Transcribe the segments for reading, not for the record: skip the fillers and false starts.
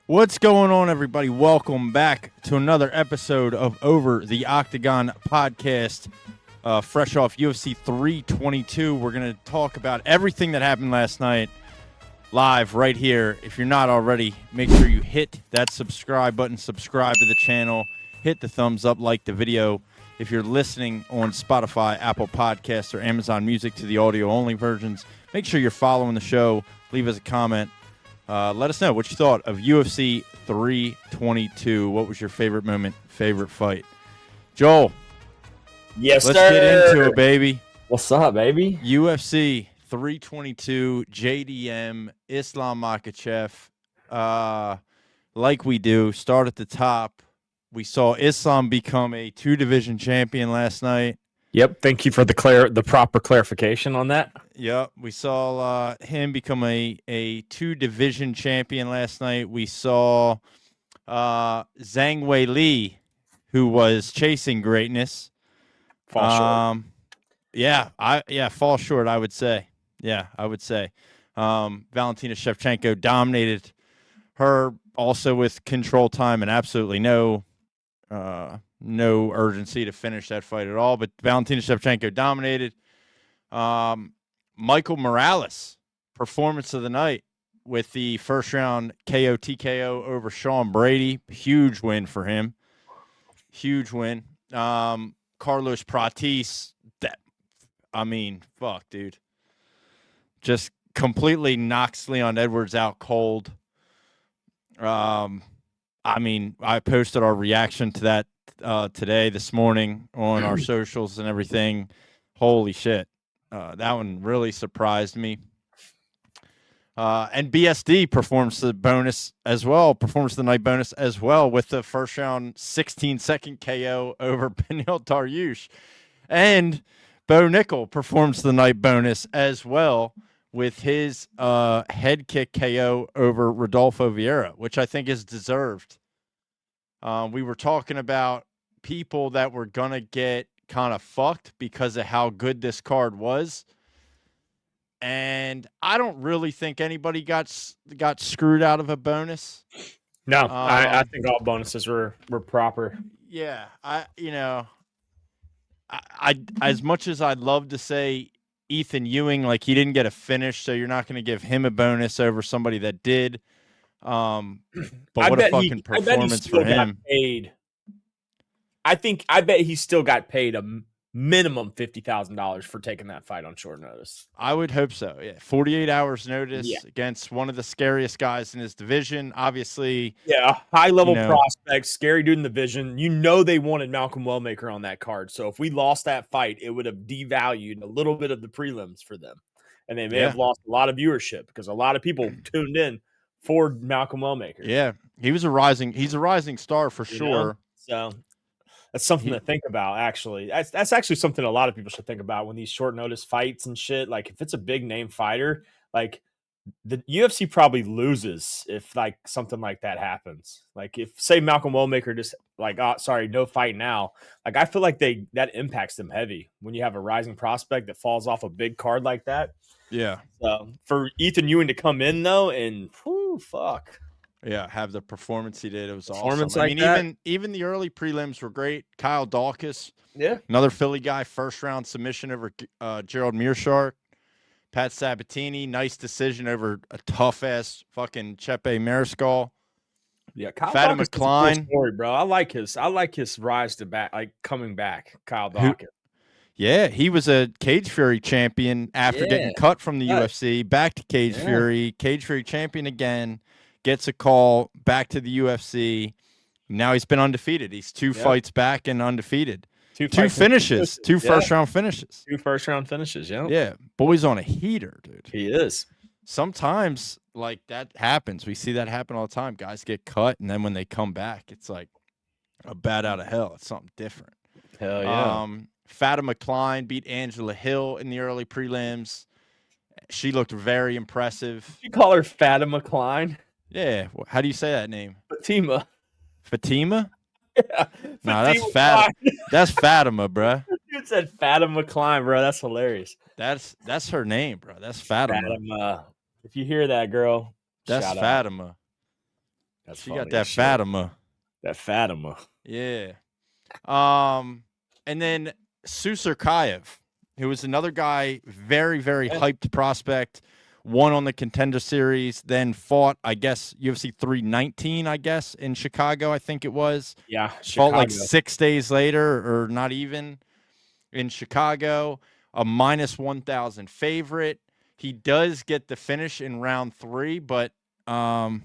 What's going on, everybody? Welcome back to another episode of Over the Octagon podcast. Fresh off UFC 322, we're going to talk about everything that happened last night live right here. If you're not already, make sure you hit that subscribe button, subscribe to the channel, hit the thumbs up, like the video. If you're listening on Spotify, Apple Podcasts, or Amazon Music to the audio-only versions, make sure you're following the show. Leave us a comment. Let us know what you thought of UFC 322. What was your favorite moment, favorite fight? Joel. Yes, let's sir. get into it, baby. What's up, baby? UFC 322, JDM, Islam Makhachev. Like we do, start at the top. We saw Islam become a two-division champion last night. Yep. Thank you for the proper clarification on that. Yep. We saw him become a two-division champion last night. We saw Zhang Weili, who was chasing greatness. Fall short. Fall short, I would say. Yeah, I would say. Valentina Shevchenko dominated her also with control time and absolutely no urgency to finish that fight at all. But Valentina Shevchenko dominated. Michael Morales, performance of the night with the first round KO TKO over Sean Brady. Huge win for him. Huge win. Carlos Prates, fuck, dude. Just completely knocks Leon Edwards out cold. I posted our reaction to that this morning on our socials and everything. Holy shit. That one really surprised me. And BSD performs the night bonus as well with the first round 16-second KO over Beneil Dariush. And Bo Nickel performs the night bonus as well with his head kick KO over Rodolfo Vieira, which I think is deserved. We were talking about people that were going to get kind of fucked because of how good this card was. And I don't really think anybody got screwed out of a bonus. No, I think all bonuses were proper. Yeah, I as much as I'd love to say Ethan Ewing, like he didn't get a finish, so you're not going to give him a bonus over somebody that did. But what a fucking performance for him. I bet he still got paid a minimum $50,000 for taking that fight on short notice. I would hope so. Yeah, 48 hours notice against one of the scariest guys in his division. Obviously, high level prospect, scary dude in the division. They wanted Malcolm Wellmaker on that card. So if we lost that fight, it would have devalued a little bit of the prelims for them, and they may have lost a lot of viewership because a lot of people tuned in for Malcolm Wellmaker. Yeah, he's a rising star for sure. So that's something to think about, actually. That's actually something a lot of people should think about when these short notice fights and shit. Like, if it's a big name fighter, like the UFC probably loses if like something like that happens. Like, if say Malcolm Wellmaker just like, no fight now. Like, I feel like that impacts them heavy when you have a rising prospect that falls off a big card like that. Yeah. So for Ethan Ewing to come in though, and fuck. Yeah, have the performance he did. It was awesome. Even the early prelims were great. Kyle Dawkins, another Philly guy, first round submission over Gerald Meerschaert. Pat Sabatini, nice decision over a tough ass fucking Chepe Mariscal. Yeah, Kyle Fatima Klein, cool story, bro. I like his rise to back, like coming back. Kyle Dawkins. Yeah, he was a Cage Fury champion after getting cut from the UFC. Back to Cage Fury. Cage Fury champion again. Gets a call back to the UFC. Now he's been undefeated. He's two fights back and undefeated. Two finishes. Two first-round finishes. Two first-round finishes, Yeah, boy's on a heater, dude. He is. Sometimes, like, that happens. We see that happen all the time. Guys get cut, and then when they come back, it's like a bat out of hell. It's something different. Hell yeah. Fatima Klein beat Angela Hill in the early prelims. She looked very impressive. Did you call her Fatima Klein? Yeah. How do you say that name? Fatima? Yeah. No, that's Fatima. That's Fatima, bro. You said Fatima Klein, bro. That's hilarious. That's her name, bro. That's Fatima. If you hear that, girl, that's Fatima. That's She funny. got that Fatima. That Fatima. Yeah. And then Susurkayev, who was another guy, very, very hyped prospect, won on the Contender Series, then fought, I guess, UFC 319, I guess, in Chicago, I think it was. Yeah, Fought like Chicago. 6 days later, or not even, in Chicago. A minus 1,000 favorite. He does get the finish in round 3, but yeah,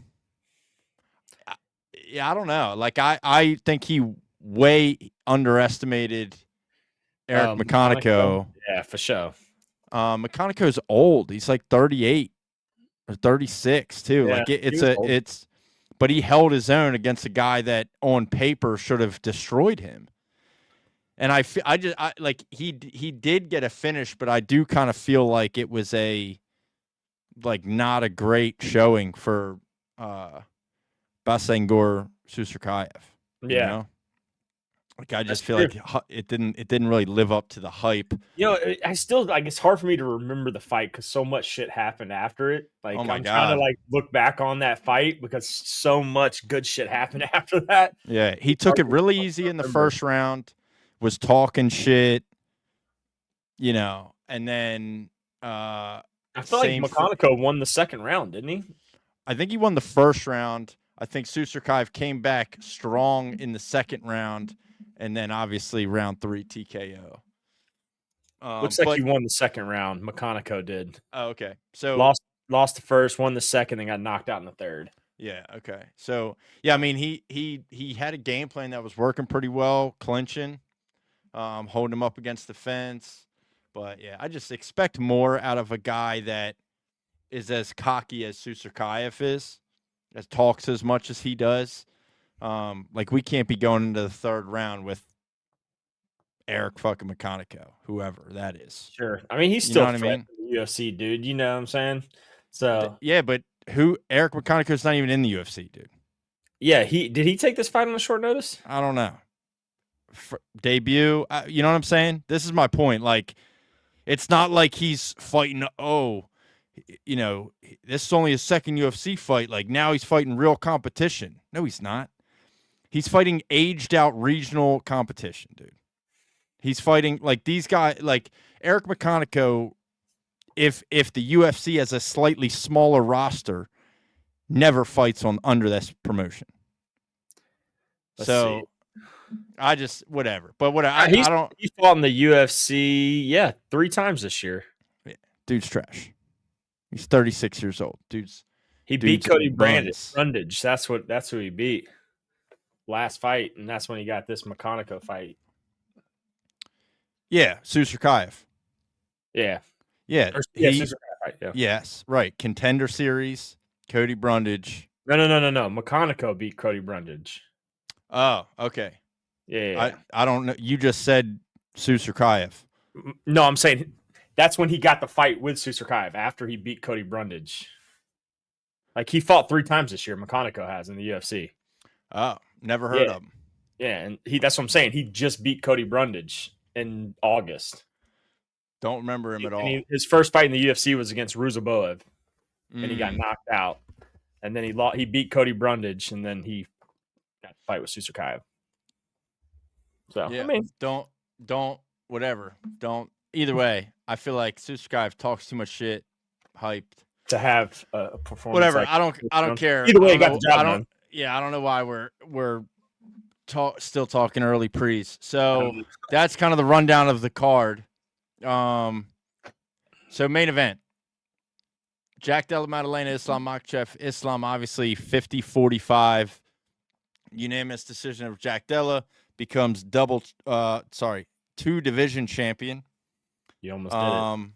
I don't know. Like I think he way underestimated Eric McConaughey. Yeah, for sure. McConaughey's old. He's like 38 or 36 too. Yeah, Like it's but he held his own against a guy that on paper should have destroyed him. And I like he did get a finish, but I do kind of feel like it was not a great showing for Basangor Susurkayev. Yeah. You know? Like I just feel like it didn't really live up to the hype. You know, it's hard for me to remember the fight because so much shit happened after it. Like I'm trying to like look back on that fight because so much good shit happened after that. Yeah, he took it really easy in the first round, was talking shit, you know, and then I feel like McConaughey won the second round, didn't he? I think he won the first round. I think Susurkayev came back strong in the second round, and then obviously round 3 TKO. Looks like he won the second round. McConaughey did. Oh, okay. So lost the first, won the second, then got knocked out in the third. Yeah. Okay. So yeah, I mean he had a game plan that was working pretty well, clinching, holding him up against the fence. But yeah, I just expect more out of a guy that is as cocky as Susurkayev is, that talks as much as he does. Like we can't be going into the third round with Eric fucking McConaughey, whoever that is. Sure. I mean, he's still in the UFC, dude. You know what I'm saying? So yeah, but Eric McConaughey is not even in the UFC, dude. Yeah, did he take this fight on a short notice? I don't know. Debut, you know what I'm saying? This is my point. Like, it's not like he's fighting. Oh, you know, this is only his second UFC fight. Like now he's fighting real competition. No, he's not. He's fighting aged out regional competition, dude. He's fighting like these guys, like Eric McConaughey. If the UFC has a slightly smaller roster, never fights under this promotion. Let's see. I just whatever. But whatever. I don't. He fought in the UFC, 3 times this year. Yeah, dude's trash. He's 36 years old. He beat Cody Brundage. That's who he beat last fight, and that's when he got this McConaughey fight. Yeah, Susurkayev. Yeah. Yeah. Susurkayev fight, yeah. Yes, right. Contender Series, Cody Brundage. No. McConaughey beat Cody Brundage. Oh, okay. Yeah. I don't know. You just said Susurkayev. No, I'm saying that's when he got the fight with Susurkayev after he beat Cody Brundage. Like he fought 3 times this year. McConaughey has in the UFC. Oh, never heard of him. Yeah, and that's what I'm saying. He just beat Cody Brundage in August. Don't remember him at all. His first fight in the UFC was against Ruzaboev, and he got knocked out. And then he beat Cody Brundage, and then he got to fight with Susurkayev. So yeah, I mean, don't either way. I feel like Susurkayev talks too much shit, hyped to have a performance. Whatever. Like I don't care. Either way, he got the job done. Yeah, I don't know why we're still talking early pre's. So that's kind of the rundown of the card. So main event. Jack Della, Maddellana, Islam Makhachev. Islam obviously 50-45. Unanimous decision of Jack Della. Becomes 2-division champion. You almost did it.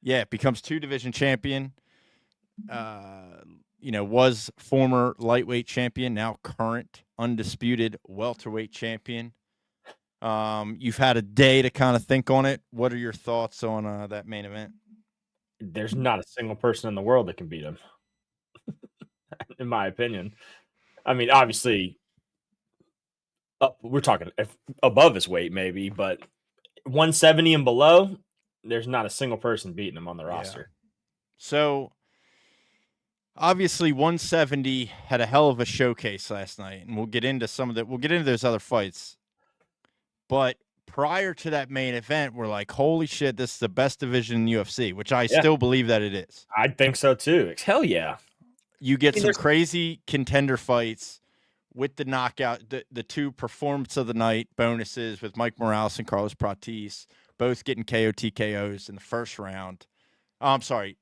Yeah, becomes 2-division champion. Was former lightweight champion, now current undisputed welterweight champion. You've had a day to kind of think on it. What are your thoughts on that main event? There's not a single person in the world that can beat him, in my opinion. I mean, obviously, we're talking above his weight, maybe, but 170 and below, there's not a single person beating him on the roster. So obviously 170 had a hell of a showcase last night, and we'll get into some of that. We'll get into those other fights. But prior to that main event, we're like, holy shit, this is the best division in UFC, which I still believe that it is. I think so too. Hell yeah. You get some crazy contender fights with the knockout, the two performance of the night bonuses with Mike Morales and Carlos Prates, both getting KO TKOs in the first round. Oh, I'm sorry.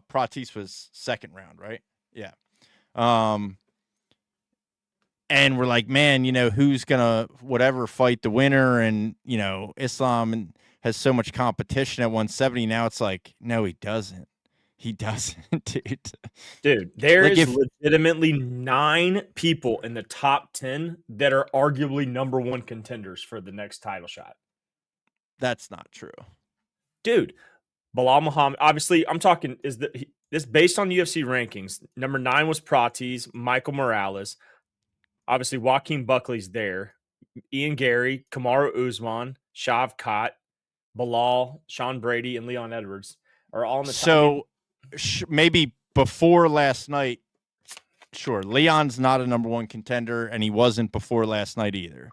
Prates was second round, right? Yeah. And we're like, man, who's going to whatever fight the winner? And, Islam has so much competition at 170. Now it's like, no, he doesn't. He doesn't, dude. Dude, there is legitimately 9 people in the top 10 that are arguably number 1 contenders for the next title shot. That's not true. Dude, Bilal Muhammad, obviously, I'm talking, this based on UFC rankings. Number 9 was Prates, Michael Morales. Obviously, Joaquin Buckley's there. Ian Gary, Kamaru Usman, Shavkat, Bilal, Sean Brady, and Leon Edwards are all in the top. So maybe before last night, sure, Leon's not a number 1 contender, and he wasn't before last night either.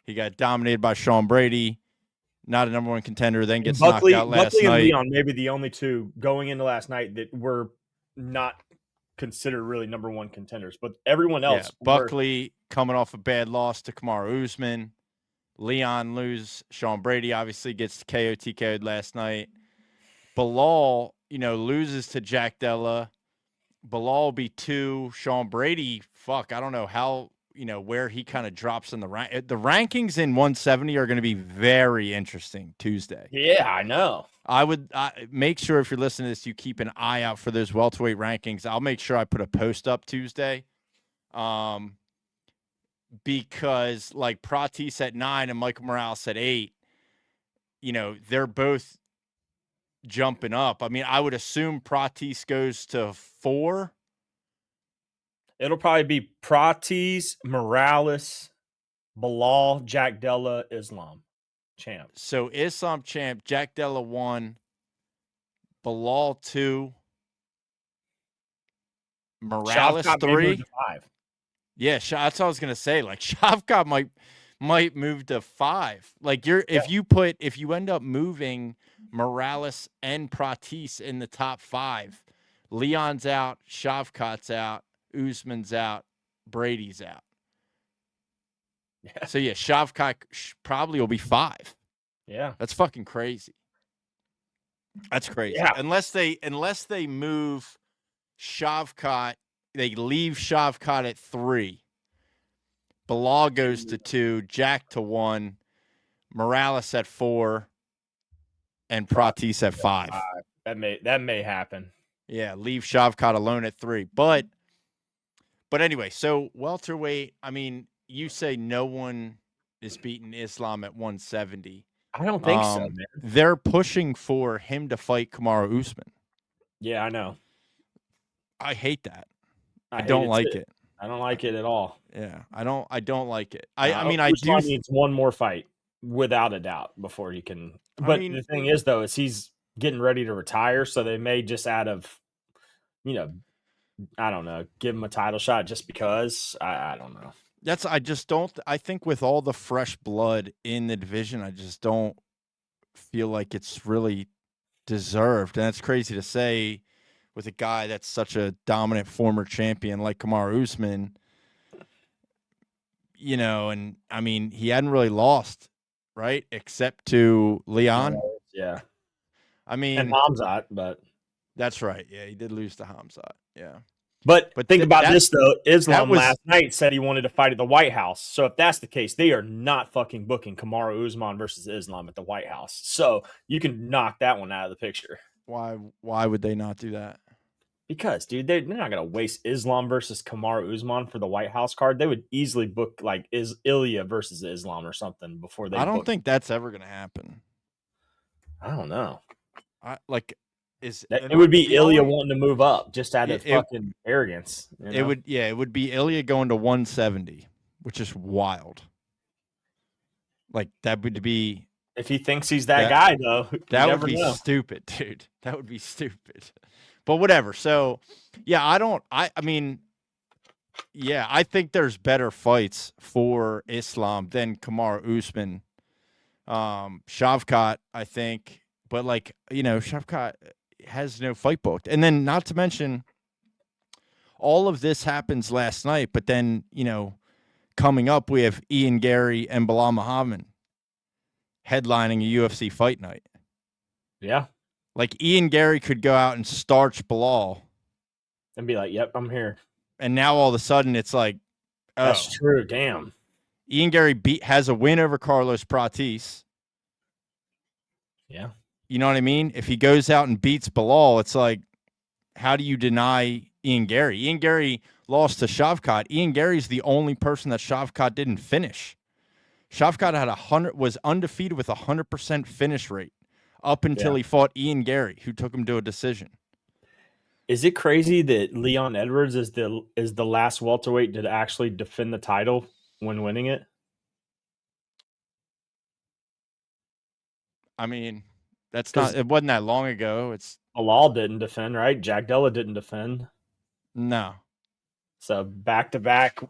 He got dominated by Sean Brady, not a number 1 contender, then gets knocked out last night. Buckley and Leon, maybe the only two going into last night that were not considered really number 1 contenders, but everyone else. Yeah, Buckley coming off a bad loss to Kamaru Usman. Leon lose. Sean Brady obviously gets KO TKO'd last night. Bilal, loses to Jack Della. Bilal will be 2. Sean Brady, I don't know how, where he kind of drops in the rank. The rankings in 170 are going to be very interesting Tuesday. Yeah, I know. I would make sure if you're listening to this, you keep an eye out for those welterweight rankings. I'll make sure I put a post up Tuesday. Because like Prates at 9 and Michael Morales at 8, they're both jumping up. I mean, I would assume Prates goes to 4. It'll probably be Prates, Morales, Bilal, Jack Della, Islam champ. So Islam champ, Jack Della 1, Bilal 2, Morales 3. Yeah, that's what I was gonna say. Like Shavkat might move to 5. Like if you end up moving Morales and Prates in the top 5, Leon's out, Shavkat's out, Usman's out, Brady's out. Yeah. So yeah, Shavkat probably will be 5. Yeah, that's fucking crazy. That's crazy. Yeah. Unless they move Shavkat. They leave Shavkat at 3. Bilal goes to 2. Jack to 1. Morales at 4. And Prates at 5. That may happen. Yeah, leave Shavkat alone at 3. But anyway, so welterweight, I mean, you say no one is beating Islam at 170. I don't think so, man. They're pushing for him to fight Kamaru Usman. Yeah, I know. I hate that. I don't like it. I don't like it at all. Yeah, I don't like it. I mean, I do. Usman needs one more fight without a doubt before he can. But the thing is, though, is he's getting ready to retire, so they may just out of, I don't know, give him a title shot just because. I don't know. I just don't. I think with all the fresh blood in the division, I just don't feel like it's really deserved, and that's crazy to say. With a guy that's such a dominant former champion like Kamaru Usman, and I mean, he hadn't really lost, right? Except to Leon. Yeah. I mean, and Hamzat, but that's right. Yeah, he did lose to Hamzat. Yeah. But think about this, though. Islam last night said he wanted to fight at the White House. So if that's the case, they are not fucking booking Kamaru Usman versus Islam at the White House. So you can knock that one out of the picture. Why would they not do that? Because, dude, they're not going to waste Islam versus Kamaru Usman for the White House card. They would easily book, like, Ilya versus Islam or something before they I don't think that's ever going to happen. I don't know. It would be Ilya wanting to move up just out of fucking arrogance. It would be Ilya going to 170, which is wild. Like, that would be... If he thinks he's that guy, though, that would be stupid, dude. That would be stupid. But whatever. So, yeah, I mean, yeah, I think there's better fights for Islam than Kamaru Usman. Shavkat, I think, but like, Shavkat has no fight booked. And then not to mention all of this happens last night, but then, coming up we have Ian Gary and Bilal Muhammad headlining a UFC fight night. Yeah. Like Ian Gary could go out and starch Bilal and be like, "Yep, I'm here." And now all of a sudden it's like, oh, that's true. Damn. Ian Gary has a win over Carlos Prates. Yeah. You know what I mean? If he goes out and beats Bilal, it's like, how do you deny Ian Gary? Ian Gary lost to Shavkat. Ian Gary's the only person that Shavkat didn't finish. Shavkat was undefeated with 100% finish rate up until he fought Ian Gary, who took him to a decision. Is it crazy that Leon Edwards is the last welterweight to actually defend the title when winning it? I mean, it wasn't that long ago. It's Bilal didn't defend, right? Jack Della didn't defend. No. So back-to-back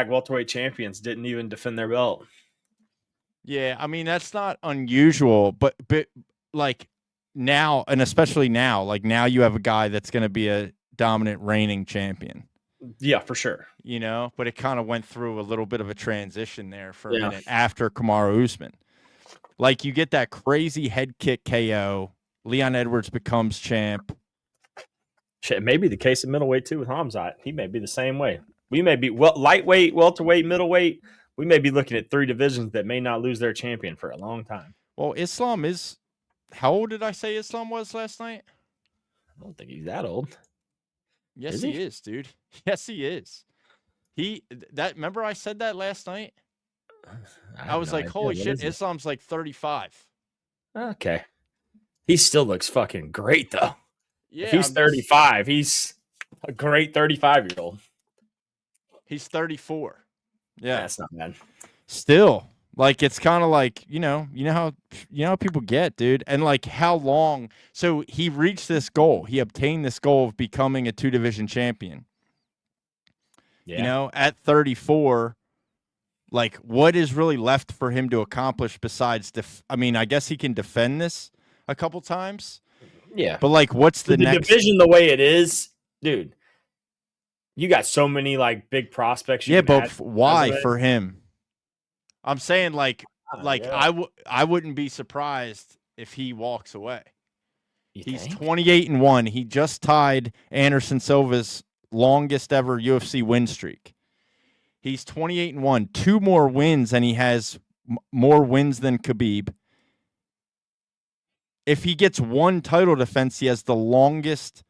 welterweight champions didn't even defend their belt. Yeah, I mean, that's not unusual, but like now, and especially now, like now you have a guy that's going to be a dominant reigning champion. Yeah, for sure. But it kind of went through a little bit of a transition there for a minute after Kamaru Usman. Like you get that crazy head kick KO, Leon Edwards becomes champ. Shit, it may be the case at middleweight too with Hamzat. He may be the same way. We may be lightweight, welterweight, middleweight. We may be looking at 3 divisions that may not lose their champion for a long time. Well, Islam is. How old did I say Islam was last night? I don't think he's that old. Yes, he is, dude. Yes, he is. Remember I said that last night? I was like, holy shit, Islam's like 35. Okay. He still looks fucking great, though. Yeah, if he's 35, he's a great 35-year-old. He's 34. Yeah. That's not bad. Still, like, it's kind of like, you know how people get, dude. And like how long. So he reached this goal. He obtained this goal of becoming a 2-division champion. Yeah. At 34, like, what is really left for him to accomplish besides I guess he can defend this a couple times. Yeah. But like, what's the next division the way it is, dude? You got so many like big prospects. Yeah, but why for him? I'm saying I wouldn't be surprised if he walks away. He's 28-1. He just tied Anderson Silva's longest ever UFC win streak. He's 28-1, 2 more wins, and he has more wins than Khabib. If he gets 1 title defense, he has the longest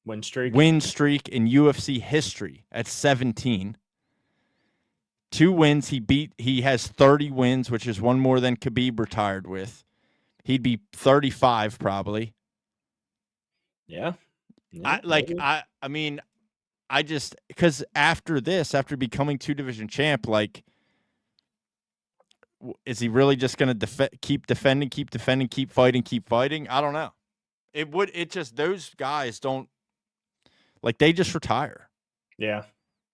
win streak in UFC history at 17. 2 wins. He has 30 wins, which is 1 more than Khabib retired with. He'd be 35 probably. Yeah. I just, because after becoming 2-division champ, like, is he really just going to keep defending, keep fighting? I don't know. Those guys don't, like, they just retire. Yeah.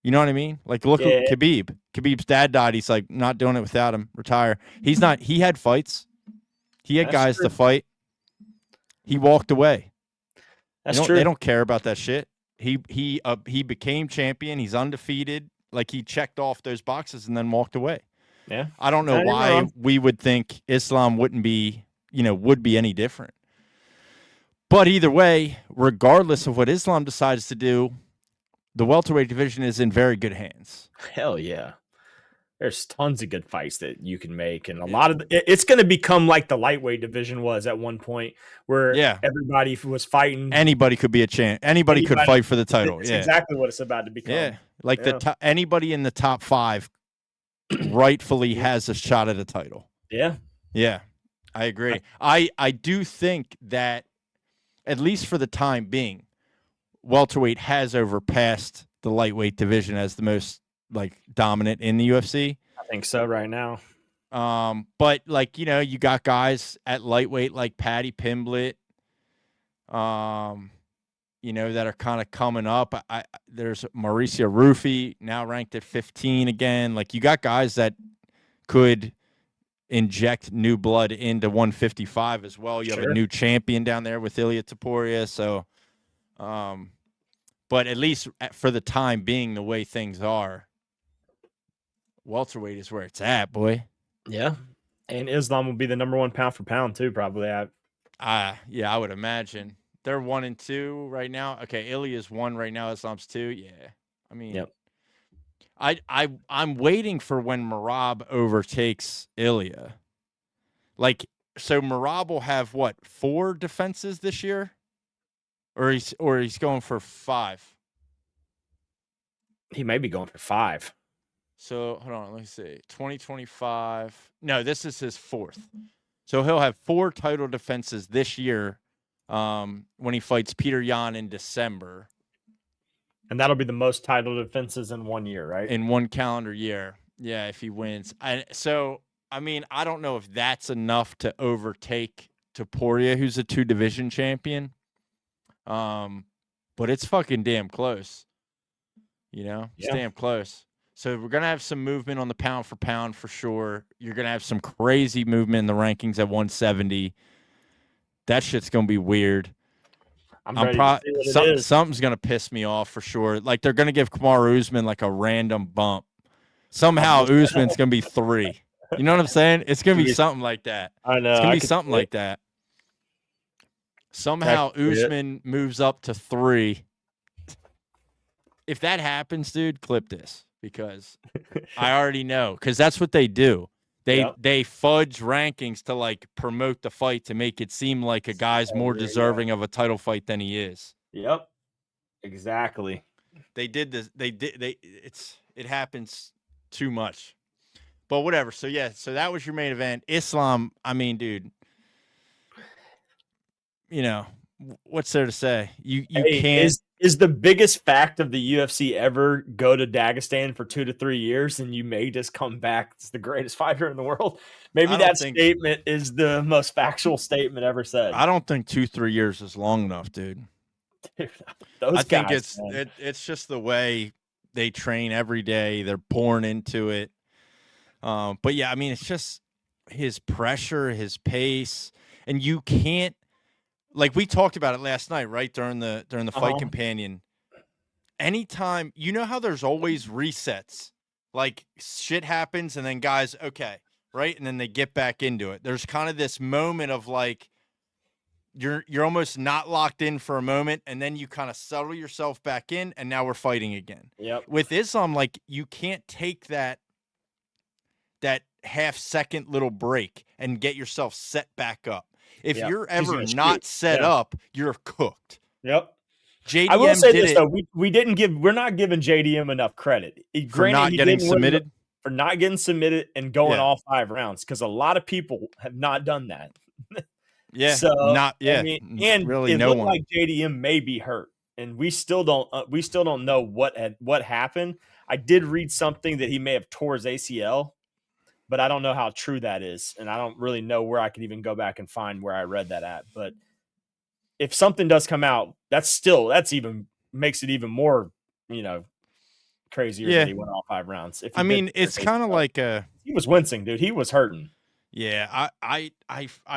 You know what I mean? Like, look at Khabib. Khabib's dad died. He's like, not doing it without him. Retire. He had fights. He had guys to fight. He walked away. That's true. They don't care about that shit. He became champion. He's undefeated. Like, he checked off those boxes and then walked away. Yeah. I don't know why we would think Islam would be any different. But either way, regardless of what Islam decides to do, the welterweight division is in very good hands. Hell yeah. There's tons of good fights that you can make, and a lot of it's going to become like the lightweight division was at one point, where everybody was fighting. Anybody could be a champ. Anybody could fight for the title. It's exactly what it's about to become. Yeah, like anybody in the top 5 rightfully has a shot at a title. Yeah, yeah, I agree. I do think that, at least for the time being, welterweight has overpassed the lightweight division as the most dominant in the UFC. I think so right now. But you got guys at lightweight like Paddy Pimblett. that are kind of coming up. There's Mauricio Rufy, now ranked at 15 again. Like, you got guys that could inject new blood into 155 as well. You have a new champion down there with Ilia Topuria. So, but at least for the time being, the way things are, welterweight is where it's at, boy. Yeah. And Islam will be the number 1 pound for pound too, probably. Yeah, I would imagine. They're 1 and 2 right now. Okay, Ilia's 1 right now. Islam's 2. Yeah. I mean, yep. I'm waiting for when Merab overtakes Ilia. Like, so Merab will have what, 4 defenses this year? Or he's going for 5. He may be going for 5. So hold on, let me see. 2025. No, this is his 4th. So he'll have 4 title defenses this year when he fights Peter Yan in December. And that'll be the most title defenses in 1 year, right? In 1 calendar year. Yeah, if he wins. So, I mean, I don't know if that's enough to overtake Topuria, who's a 2-division champion. But it's fucking damn close. It's damn close. So we're going to have some movement on the pound for pound for sure. You're going to have some crazy movement in the rankings at 170. That shit's going to be weird. I'm ready to see what it is. Something's going to piss me off for sure. Like, they're going to give Kamaru Usman like a random bump. Somehow Usman's going to be 3. You know what I'm saying? It's going to be something like that. I know. It's going to be something like that. Somehow Usman moves up to 3. If that happens, dude, clip this, because I already know, because that's what they do. They fudge rankings to like promote the fight to make it seem like a guy's more deserving of a title fight than he is. Yep. Exactly. They did this. It happens too much. But whatever. So so that was your main event. Islam, I mean, dude, what's there to say? You can't. Is the biggest fact of the UFC ever go to Dagestan for 2 to 3 years and you may just come back as the greatest fighter in the world? Maybe that statement is the most factual statement ever said. I don't think 2-3 years is long enough, dude. I think it's just the way they train every day. They're born into it. But yeah, I mean, it's just his pressure, his pace, and you can't. Like, we talked about it last night, right? During the Fight Companion. Anytime, you know how there's always resets. Like, shit happens and then guys, okay, right? And then they get back into it. There's kind of this moment of like, you're almost not locked in for a moment, and then you kind of settle yourself back in, and now we're fighting again. Yep. With Islam, like, you can't take that half-second little break and get yourself set back up. If you're ever not set up, you're cooked. Yep. JDM I will say this though, we're not giving JDM enough credit for not getting submitted. For not getting submitted and going all 5 rounds, because a lot know have not done that. Yeah. So I mean, and really it looked like JDM may be hurt, and we still don't know what happened. I did read something that he may have tore his ACL, but I don't know how true that is, and I don't really know where I can even go back and find where I read that at. But if something does come out, that's even makes it even more, crazier that he went all 5 rounds. It's kind of like he was wincing, dude. He was hurting. Yeah, I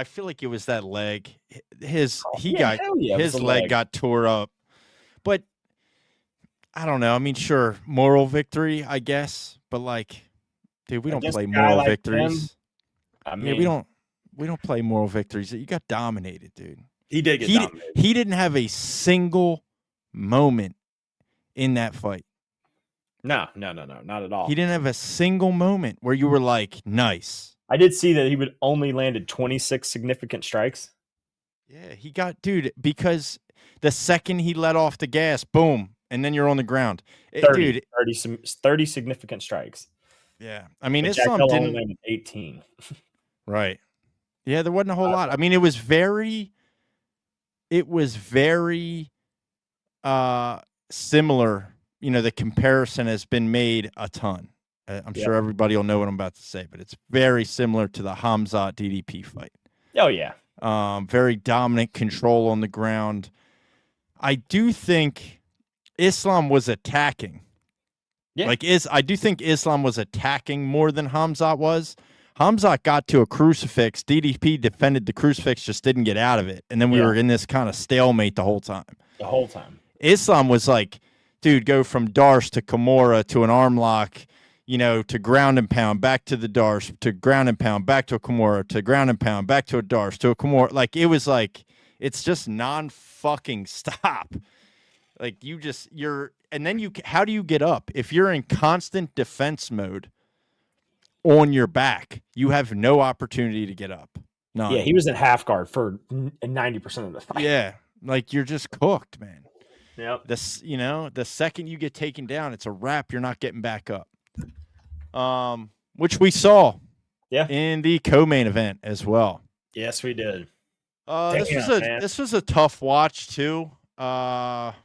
feel like it was that leg. His leg got tore up. But I don't know. I mean, sure, moral victory, I guess, but like, dude, we don't play moral victories. We don't play moral victories. You got dominated, dude. He did get dominated. He didn't have a single moment in that fight. No, not at all. He didn't have a single moment where you were like, nice. I did see that he would only landed 26 significant strikes. Yeah, he got, dude, because the second he let off the gas, boom, and then you're on the ground. 30 significant strikes. Yeah. I mean, Islam didn't land 18. Right. Yeah, there wasn't a whole lot. I mean, it was very similar. The comparison has been made a ton. I'm sure everybody will know what I'm about to say, but it's very similar to the Hamzat DDP fight. Oh, yeah. Very dominant control on the ground. I do think Islam was attacking. Yeah. I do think Islam was attacking more than Hamzat was. Hamzat got to a crucifix. DDP defended the crucifix, just didn't get out of it. And then we were in this kind of stalemate the whole time. The whole time. Islam was like, dude, go from Darce to Kimura to an arm lock, to ground and pound, back to the Darce, to ground and pound, back to a Kimura, to ground and pound, back to a Darce, to a Kimura. Like, it was like, it's just non-fucking stop. Like, and then how do you get up? If you're in constant defense mode on your back, you have no opportunity to get up. No. Yeah, he was in half guard for 90% of the fight. Yeah, like, you're just cooked, man. Yep. The second you get taken down, it's a wrap. You're not getting back up. Which we saw in the co-main event as well. Yes, we did. This was a tough watch too. I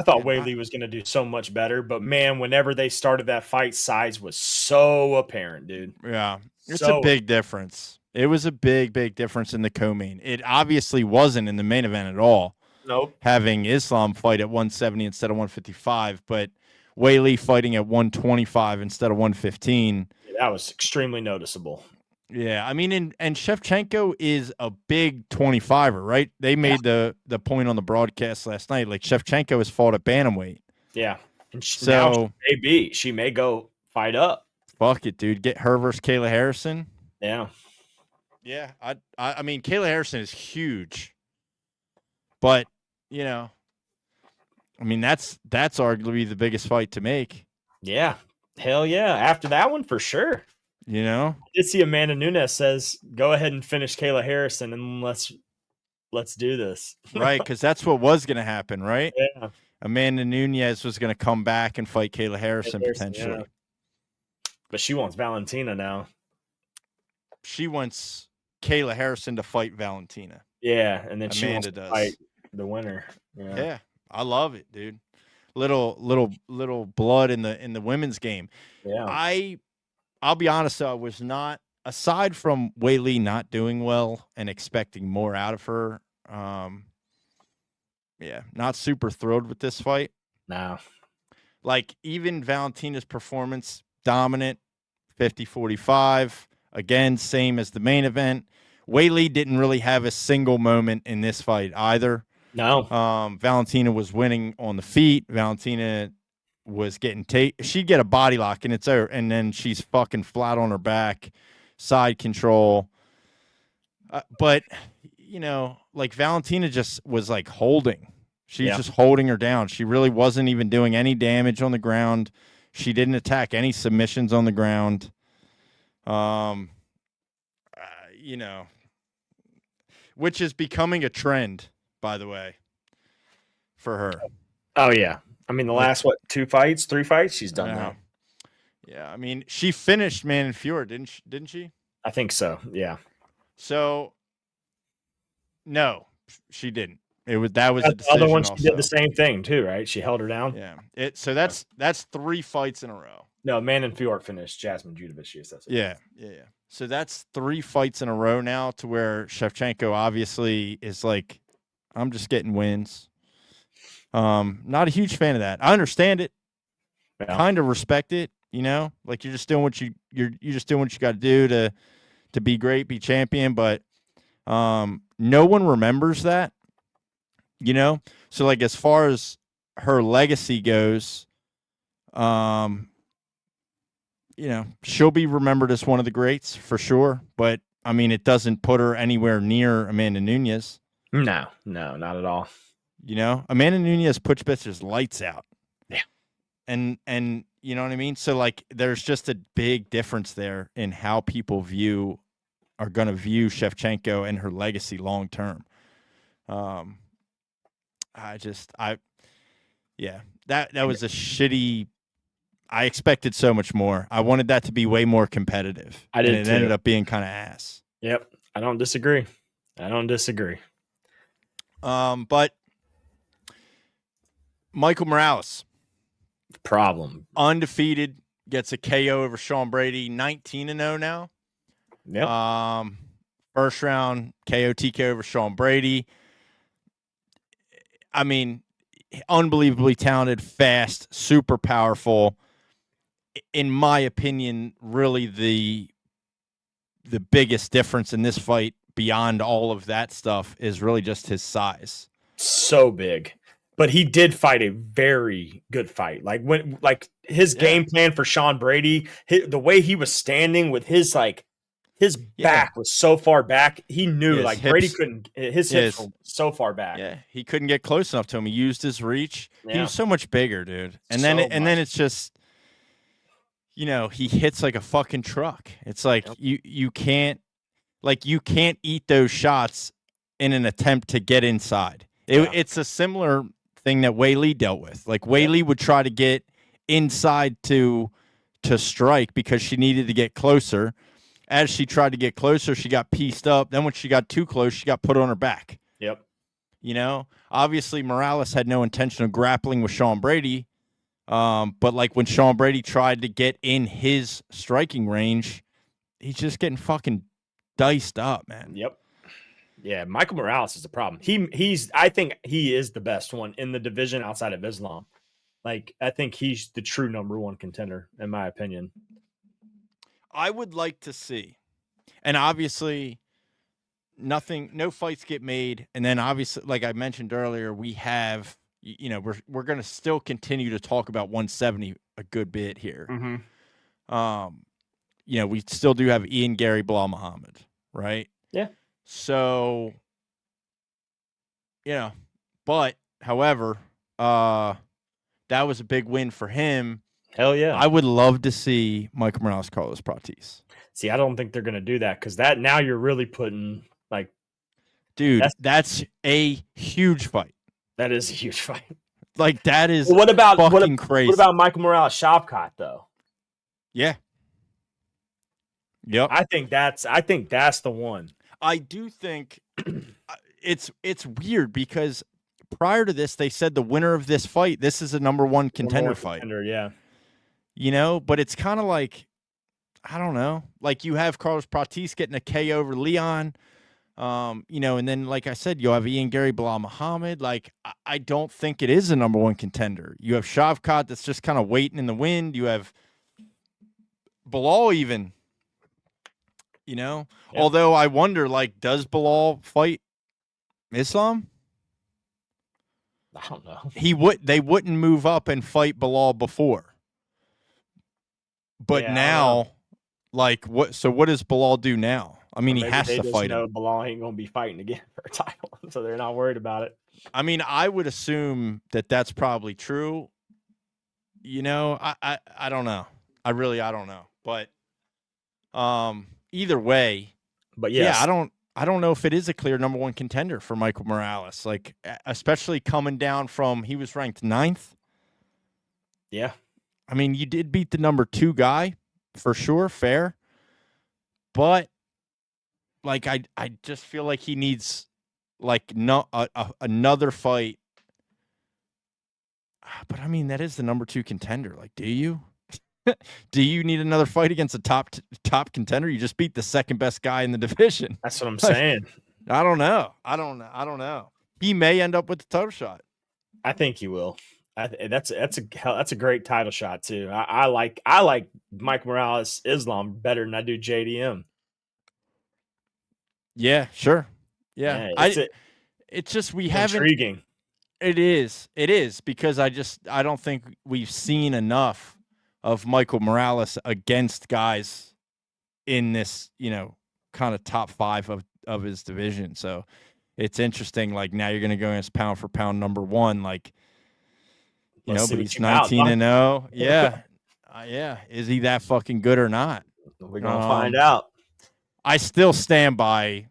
thought Weili was going to do so much better, but man, whenever they started that fight, size was so apparent, dude. Yeah, it's a big difference. It was a big, big difference in the co-main. It obviously wasn't in the main event at all. Nope. Having Islam fight at 170 instead of 155, but Weili fighting at 125 instead of 115. That was extremely noticeable. Yeah, I mean, and Shevchenko is a big 25er, right? They made the point on the broadcast last night. Like, Shevchenko has fought at bantamweight. Yeah, and now she may go fight up. Fuck it, dude. Get her versus Kayla Harrison. Yeah. Yeah, I mean, Kayla Harrison is huge, but I mean, that's arguably the biggest fight to make. Yeah, hell yeah! After that one, for sure. I did see Amanda Nunes says, "Go ahead and finish Kayla Harrison, and let's do this." Right, because that's what was going to happen, right? Yeah. Amanda Nunes was going to come back and fight Kayla Harrison potentially, but she wants Valentina now. She wants Kayla Harrison to fight Valentina. Yeah, and then Amanda she wants to fight the winner. Yeah, I love it, dude. Little blood in the women's game. Yeah, I'll be honest, though, I was not, aside from Weili not doing well and expecting more out of her. Not super thrilled with this fight. No, like, even Valentina's performance, dominant, 50-45. Again, same as the main event. Weili didn't really have a single moment in this fight either. No. Valentina was winning on the feet. Valentina was getting she'd get a body lock and it's over, and then she's fucking flat on her back, side control. But like, Valentina just was like holding. She's just holding her down. She really wasn't even doing any damage on the ground. She didn't attack any submissions on the ground. Which is becoming a trend, by the way, for her. Oh yeah. I mean, the last, 3 fights, she's done now. Yeah, I mean, she finished Man and Fjord, didn't she? I think so, yeah. So, no, she didn't. That was a the other one. She also did the same thing too, right? She held her down. Yeah. So that's 3 fights in a row. No, Man and Fjord finished Jasmine Judovic. Yeah. So that's 3 fights in a row now, to where Shevchenko obviously is like, I'm just getting wins. Not a huge fan of that. I understand it. Yeah. Kind of respect it, like, you're just doing what you're just doing what you got to do to be great, be champion, but no one remembers that, So, like, as far as her legacy goes, she'll be remembered as one of the greats for sure, but I mean, it doesn't put her anywhere near Amanda Nunes. No, not at all. Amanda Nunes puts bitches lights out. Yeah. And you know what I mean? So, like, there's just a big difference there in how people are going to view Shevchenko and her legacy long term. That was a shitty. I expected so much more. I wanted that to be way more competitive. I did, and it ended up being kind of ass. Yep. I don't disagree. But Michael Morales, problem, undefeated, gets a KO over Sean Brady, 19-0 now. Yep. First round KO TKO over Sean Brady. I mean, unbelievably talented, fast, super powerful. In my opinion, really the biggest difference in this fight beyond all of that stuff is really just his size. So big. But he did fight a very good fight. Like his game plan for Sean Brady, the way he was standing with his back was so far back. He knew like Brady couldn't. His hips were so far back. Yeah, he couldn't get close enough to him. He used his reach. Yeah. He was so much bigger, dude. And then it's just, he hits like a fucking truck. It's like you can't eat those shots in an attempt to get inside. It's a similar thing that Weili dealt with. Like Weili would try to get inside to strike because she needed to get closer. As she tried to get closer, she got pieced up. Then when she got too close, she got put on her back. Yep. Obviously Morales had no intention of grappling with Sean Brady. But like when Sean Brady tried to get in his striking range, he's just getting fucking diced up, man. Yep. Yeah, Michael Morales is the problem. I think he is the best one in the division outside of Islam. Like, I think he's the true number one contender, in my opinion. I would like to see, and obviously no fights get made. And then obviously, like I mentioned earlier, we have, we're going to still continue to talk about 170 a good bit here. Mm-hmm. We still do have Ian Gary, Bilal Muhammad, right? Yeah. So, but however, that was a big win for him. Hell yeah. I would love to see Michael Morales, Carlos Prates. See, I don't think they're going to do that because now you're really putting dude, that's a huge fight. That is a huge fight. Like that is what about crazy. What about Michael Morales, Shavkat though? Yeah. Yep. I think that's the one. I do think it's weird because prior to this, they said the winner of this fight, this is a number one contender fight. Yeah. But it's kind of like, I don't know. Like you have Carlos Prates getting a KO over Leon, and then like I said, you have Ian Gary, Bilal Muhammad. Like I don't think it is a number one contender. You have Shavkat that's just kind of waiting in the wind. You have Bilal even. Yeah. Although I wonder, like, does Bilal fight Islam? I don't know. They wouldn't move up and fight Bilal before. But now, like, what does Bilal do now? I mean, he has to fight him. Bilal ain't going to be fighting again for a title, so they're not worried about it. I mean, I would assume that that's probably true. I don't know. I don't know. But either way, but yes. Yeah, I don't know if it is a clear number one contender for Michael Morales, like especially coming down from, he was ranked 9th. Yeah. I mean, you did beat the number 2 guy for sure. Fair. But like, I just feel like he needs like another fight. But I mean, that is the number 2 contender. Like, do you? Do you need another fight against a top contender? You just beat the second best guy in the division. That's what I'm saying. I don't know. He may end up with the title shot. I think he will. That's a great title shot too. I like Mike Morales Islam better than I do JDM. Yeah, sure. Yeah, it's just we haven't. Intriguing. It is because I don't think we've seen enough of Michael Morales against guys in this, kind of top 5 of his division. So it's interesting. Like now you're going to go against pound for pound number 1, like, but he's 19-0. Yeah. Yeah. Is he that fucking good or not? We're going to find out. I still stand by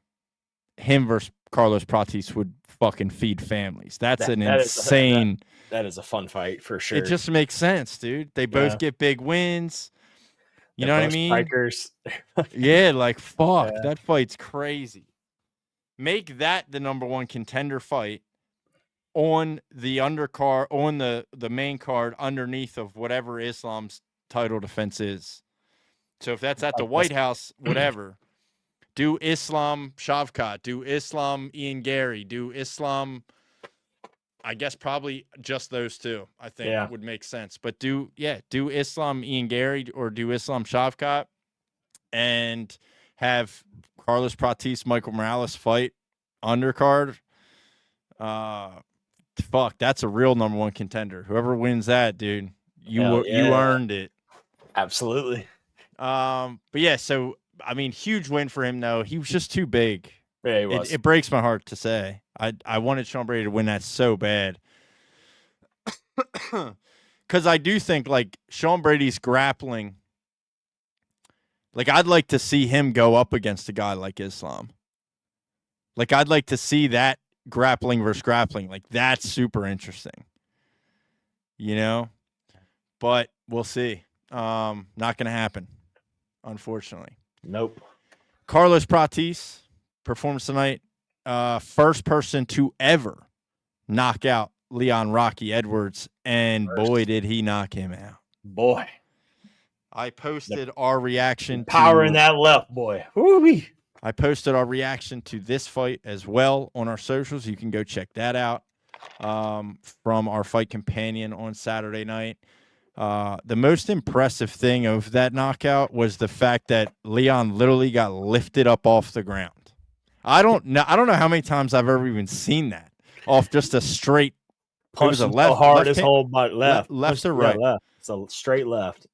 him versus Carlos Prates would fucking feed families. That's insane. That is a fun fight for sure. It just makes sense, dude. They both get big wins. You know what I mean? Strikers. Yeah, like fuck. Yeah. That fight's crazy. Make that the number 1 contender fight on the undercard, on the main card underneath of whatever Islam's title defense is. So if that's at the White House, whatever. Do Islam Shavkat, do Islam Ian Gary, do Islam I guess probably just those two, I think would make sense. But do Islam Ian Gary or do Islam Shavkat and have Carlos Prates Michael Morales fight undercard. Fuck, that's a real number one contender. Whoever wins that, dude, you earned it. Absolutely. But yeah, so I mean, huge win for him though. He was just too big. Yeah, he was. It breaks my heart to say. I wanted Sean Brady to win that so bad. Because I do think like Sean Brady's grappling. Like I'd like to see him go up against a guy like Islam. Like I'd like to see that grappling versus grappling. Like that's super interesting. You know? But we'll see. Not gonna happen, unfortunately. Nope. Carlos Prates performs tonight. First person to ever knock out Leon Rocky Edwards, and boy, did he knock him out. Boy. I posted our reaction. Power in that left, boy. Woo-wee. I posted our reaction to this fight as well on our socials. You can go check that out from our fight companion on Saturday night. The most impressive thing of that knockout was the fact that Leon literally got lifted up off the ground. I don't know how many times I've ever even seen that off just a straight punch. It was a left, hard left his hand, whole butt left. Left or right? Left. It's a straight left.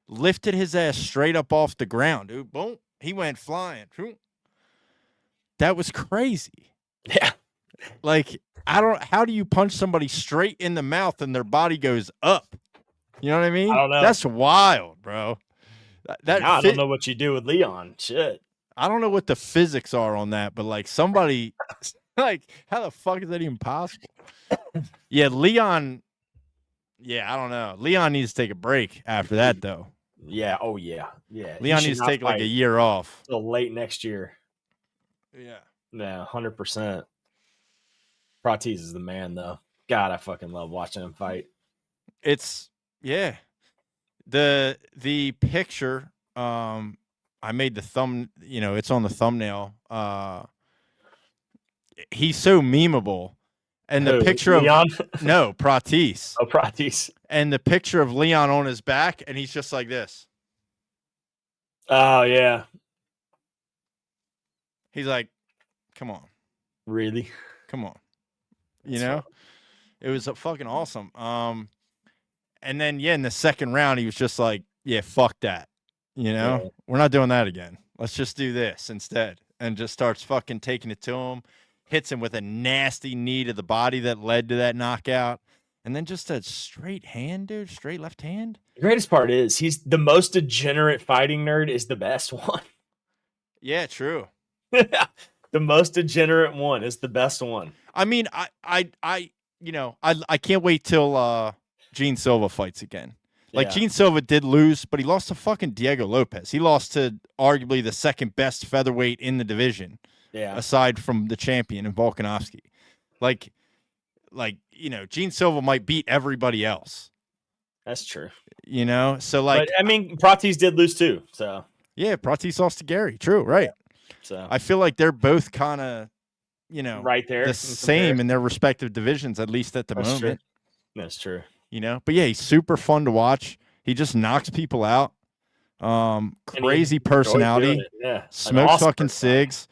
Lifted his ass straight up off the ground, dude. Boom. He went flying. That was crazy. Yeah. Like, how do you punch somebody straight in the mouth and their body goes up? You know what I mean? I don't know. That's wild, bro. I don't know what you do with Leon. Shit. I don't know what the physics are on that, but like somebody, like, how the fuck is that even possible? Yeah, Leon. Yeah, I don't know. Leon needs to take a break after that, though. Yeah. Oh, yeah. Yeah. Leon needs to take like a year off. Till late next year. Yeah. Yeah, 100%. Prates is the man, though. God, I fucking love watching him fight. It's yeah. The picture, I made the thumb. You know, it's on the thumbnail. He's so memeable. And the picture Leon? No, Prates. Oh, Prates. And the picture of Leon on his back, and he's just like this. Oh, yeah. He's like, come on. Really? Come on. You know? It was fucking awesome. And then, yeah, in the second round, he was just like, yeah, fuck that. You know? Yeah. We're not doing that again. Let's just do this instead. And just starts fucking taking it to him. Hits him with a nasty knee to the body that led to that knockout. And then just a straight hand, dude. Straight left hand. The greatest part is he's the most degenerate fighting nerd is the best one. Yeah, true. The most degenerate one is the best one. I mean, I can't wait till Gene Silva fights again. Like, Gene Silva did lose, but he lost to fucking Diego Lopez. He lost to arguably the second best featherweight in the division. Yeah. Aside from the champion in Volkanovski. Like, you know, Gene Silva might beat everybody else. That's true. You know? So, like... But, I mean, Prates did lose, too, so... Yeah, Prates lost to Gary. True, right. Yeah. So I feel like they're both kind of, you know... Right there. The same in their respective divisions, at least at the moment. True. That's true. You know? But, yeah, he's super fun to watch. He just knocks people out. Crazy personality. Yeah. Smokes awesome fucking cigs.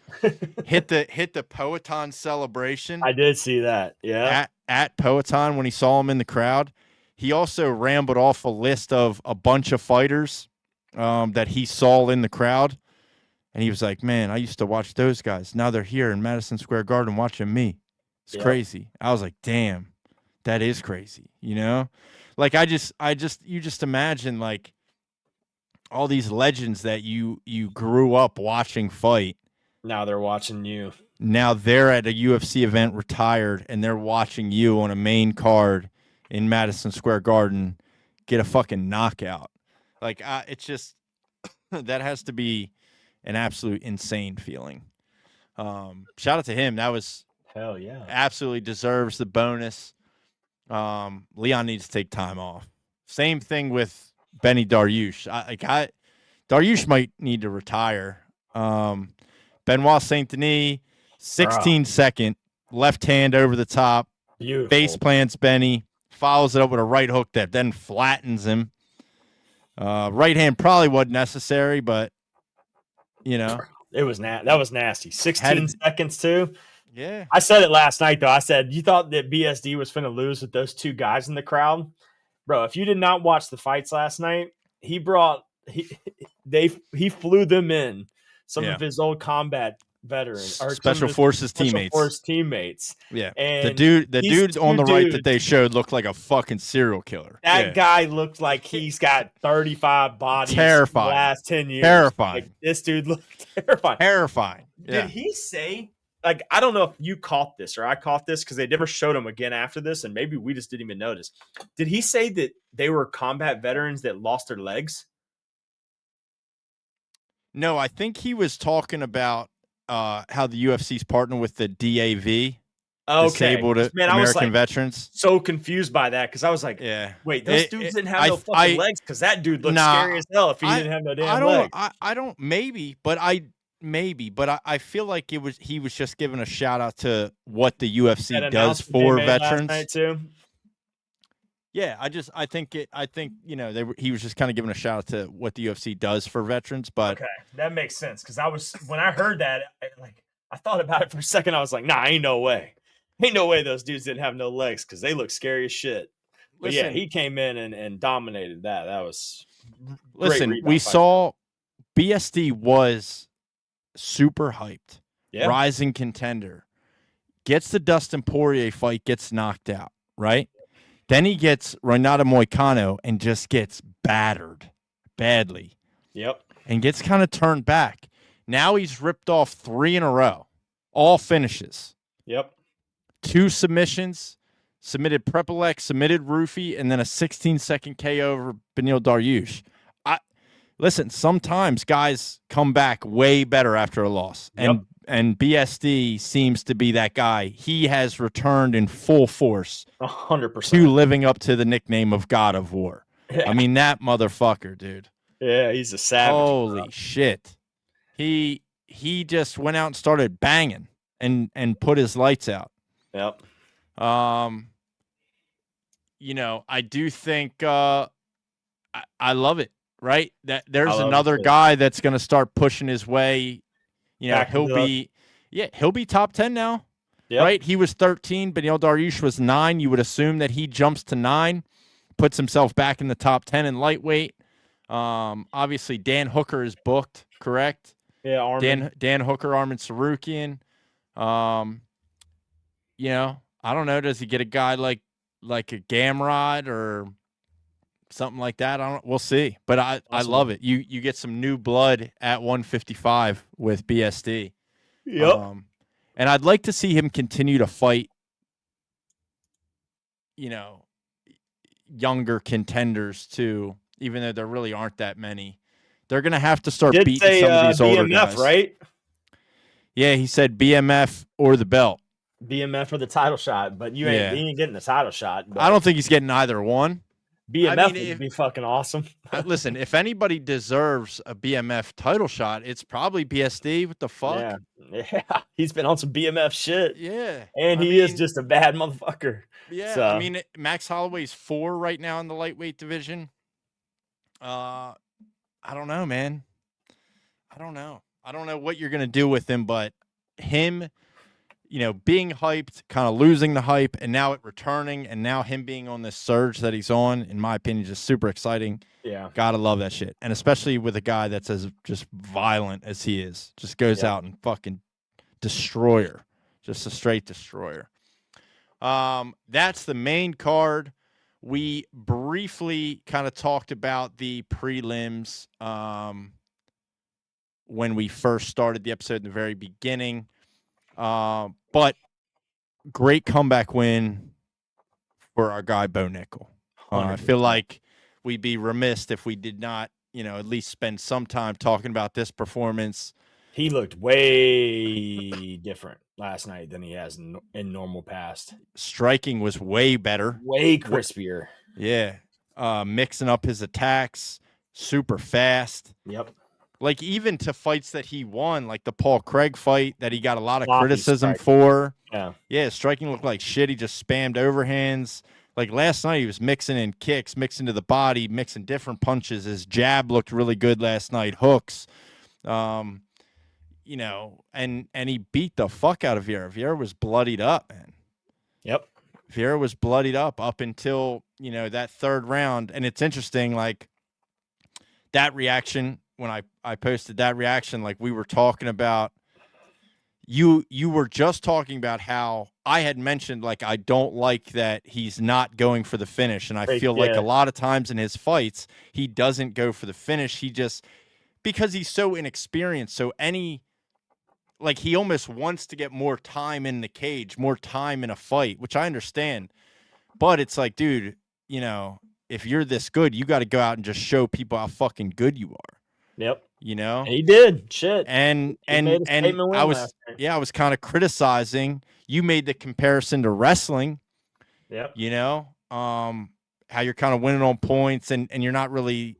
hit the Poetan celebration. I did see that. Yeah. At Poetan when he saw him in the crowd. He also rambled off a list of a bunch of fighters that he saw in the crowd. And he was like, man, I used to watch those guys. Now they're here in Madison Square Garden watching me. It's crazy. I was like, damn, that is crazy. You know? Like you just imagine like all these legends that you grew up watching fight. Now they're watching you. Now they're at a UFC event retired, and they're watching you on a main card in Madison Square Garden get a fucking knockout. Like, it's just that has to be an absolute insane feeling. Shout out to him. That was hell yeah. Absolutely deserves the bonus. Leon needs to take time off. Same thing with Benny Dariush. Dariush might need to retire. Benoit Saint Denis, 16 second left hand over the top. Beautiful. Face plants Benny, follows it up with a right hook that then flattens him. Right hand probably wasn't necessary, but It was that was nasty. 16 seconds too. Yeah. I said it last night though. I said you thought that BSD was finna lose with those two guys in the crowd, bro. If you did not watch the fights last night, he flew them in. Some of his old combat veterans or special forces teammates. Yeah, and the dude on the right that they showed looked like a fucking serial killer. That guy looked like he's got 35 bodies. Terrifying. In the last 10 years. Terrifying. Like, this dude looked terrifying. Terrifying. Did he say? Like, I don't know if you caught this or I caught this because they never showed him again after this, and maybe we just didn't even notice. Did he say that they were combat veterans that lost their legs? No, I think he was talking about how the UFC's partner with the DAV, Disabled American Veterans. So confused by that because I was like, wait, those dudes didn't have no fucking legs because that dude looked scary as hell if he didn't have no damn legs. I don't but I feel like he was just giving a shout out to what the UFC does for veterans. Too. Yeah, I think he was just kind of giving a shout out to what the UFC does for veterans, but okay, that makes sense because when I heard that, I thought about it for a second. I was like, nah, ain't no way those dudes didn't have no legs because they look scary as shit. But yeah, he came in and dominated that. That was we saw BSD was super hyped, rising contender, gets the Dustin Poirier fight, gets knocked out, right? Then he gets Renato Moicano and just gets battered badly. Yep. And gets kind of turned back. Now he's ripped off 3 in a row, all finishes. Yep. 2 submissions, submitted Prepelec, submitted Roofy, and then a 16-second KO over Beneil Dariush. Listen, sometimes guys come back way better after a loss. And BSD seems to be that guy. He has returned in full force 100% to living up to the nickname of God of War. Yeah. I mean, that motherfucker, dude. Yeah, he's a savage. Holy shit. He just went out and started banging and put his lights out. Yep. I do think I love it, right? That there's another guy that's going to start pushing his way. He'll be top 10 now, right? He was 13, Beneil Dariush was 9. You would assume that he jumps to 9, puts himself back in the top 10 in lightweight. Obviously, Dan Hooker is booked, correct? Yeah, Armin. Dan Hooker, Armin Sarukian. I don't know. Does he get a guy like a Gamrod or something like that? We'll see. But I love it. You get some new blood at 155 with BSD. Yep. And I'd like to see him continue to fight, younger contenders too, even though there really aren't that many. They're going to have to start beating some of these older guys. Right? Yeah, he said BMF or the belt. BMF for the title shot, but he ain't getting the title shot. I don't think he's getting either one. BMF would be fucking awesome. Listen, if anybody deserves a BMF title shot, it's probably BSD. What the fuck? Yeah. He's been on some BMF shit. Yeah. And he is just a bad motherfucker. Yeah. So. Max Holloway's 4 right now in the lightweight division. I don't know, man. I don't know what you're going to do with him, but him, being hyped, kind of losing the hype, and now it returning, and now him being on this surge that he's on, in my opinion, just super exciting. Yeah. Gotta love that shit. And especially with a guy that's as just violent as he is. Just goes out and fucking destroyer. Just a straight destroyer. That's the main card. We briefly kind of talked about the prelims when we first started the episode in the very beginning. But great comeback win for our guy Bo Nickel. I feel like we'd be remiss if we did not, at least spend some time talking about this performance. He looked way different last night than he has in normal past. Striking was way better. Way crispier. Yeah. Mixing up his attacks, super fast. Yep. like even to fights that he won, like the Paul Craig fight that he got a lot of Sloppy criticism striking. for. Yeah. Yeah, striking looked like shit. He just spammed overhands. Like last night, he was mixing in kicks, mixing to the body, mixing different punches. His jab looked really good last night. Hooks, you know, and he beat the fuck out of Vieira. Vieira was bloodied up, man. Yep. Vieira was bloodied up until, you know, that third round. And it's interesting, like that reaction when I posted that reaction, like we were talking about. You were just talking about how I had mentioned, like, I don't like that he's not going for the finish. And I feel like a lot of times in his fights, he doesn't go for the finish. He just, because he's so inexperienced. So like he almost wants to get more time in the cage, more time in a fight, which I understand. But it's like, dude, you know, if you're this good, you got to go out and just show people how fucking good you are. Yep. You know, he did shit. And made a statement win I was last night. I was kind of criticizing. You made the comparison to wrestling. Yep. You know, how you're kind of winning on points and you're not really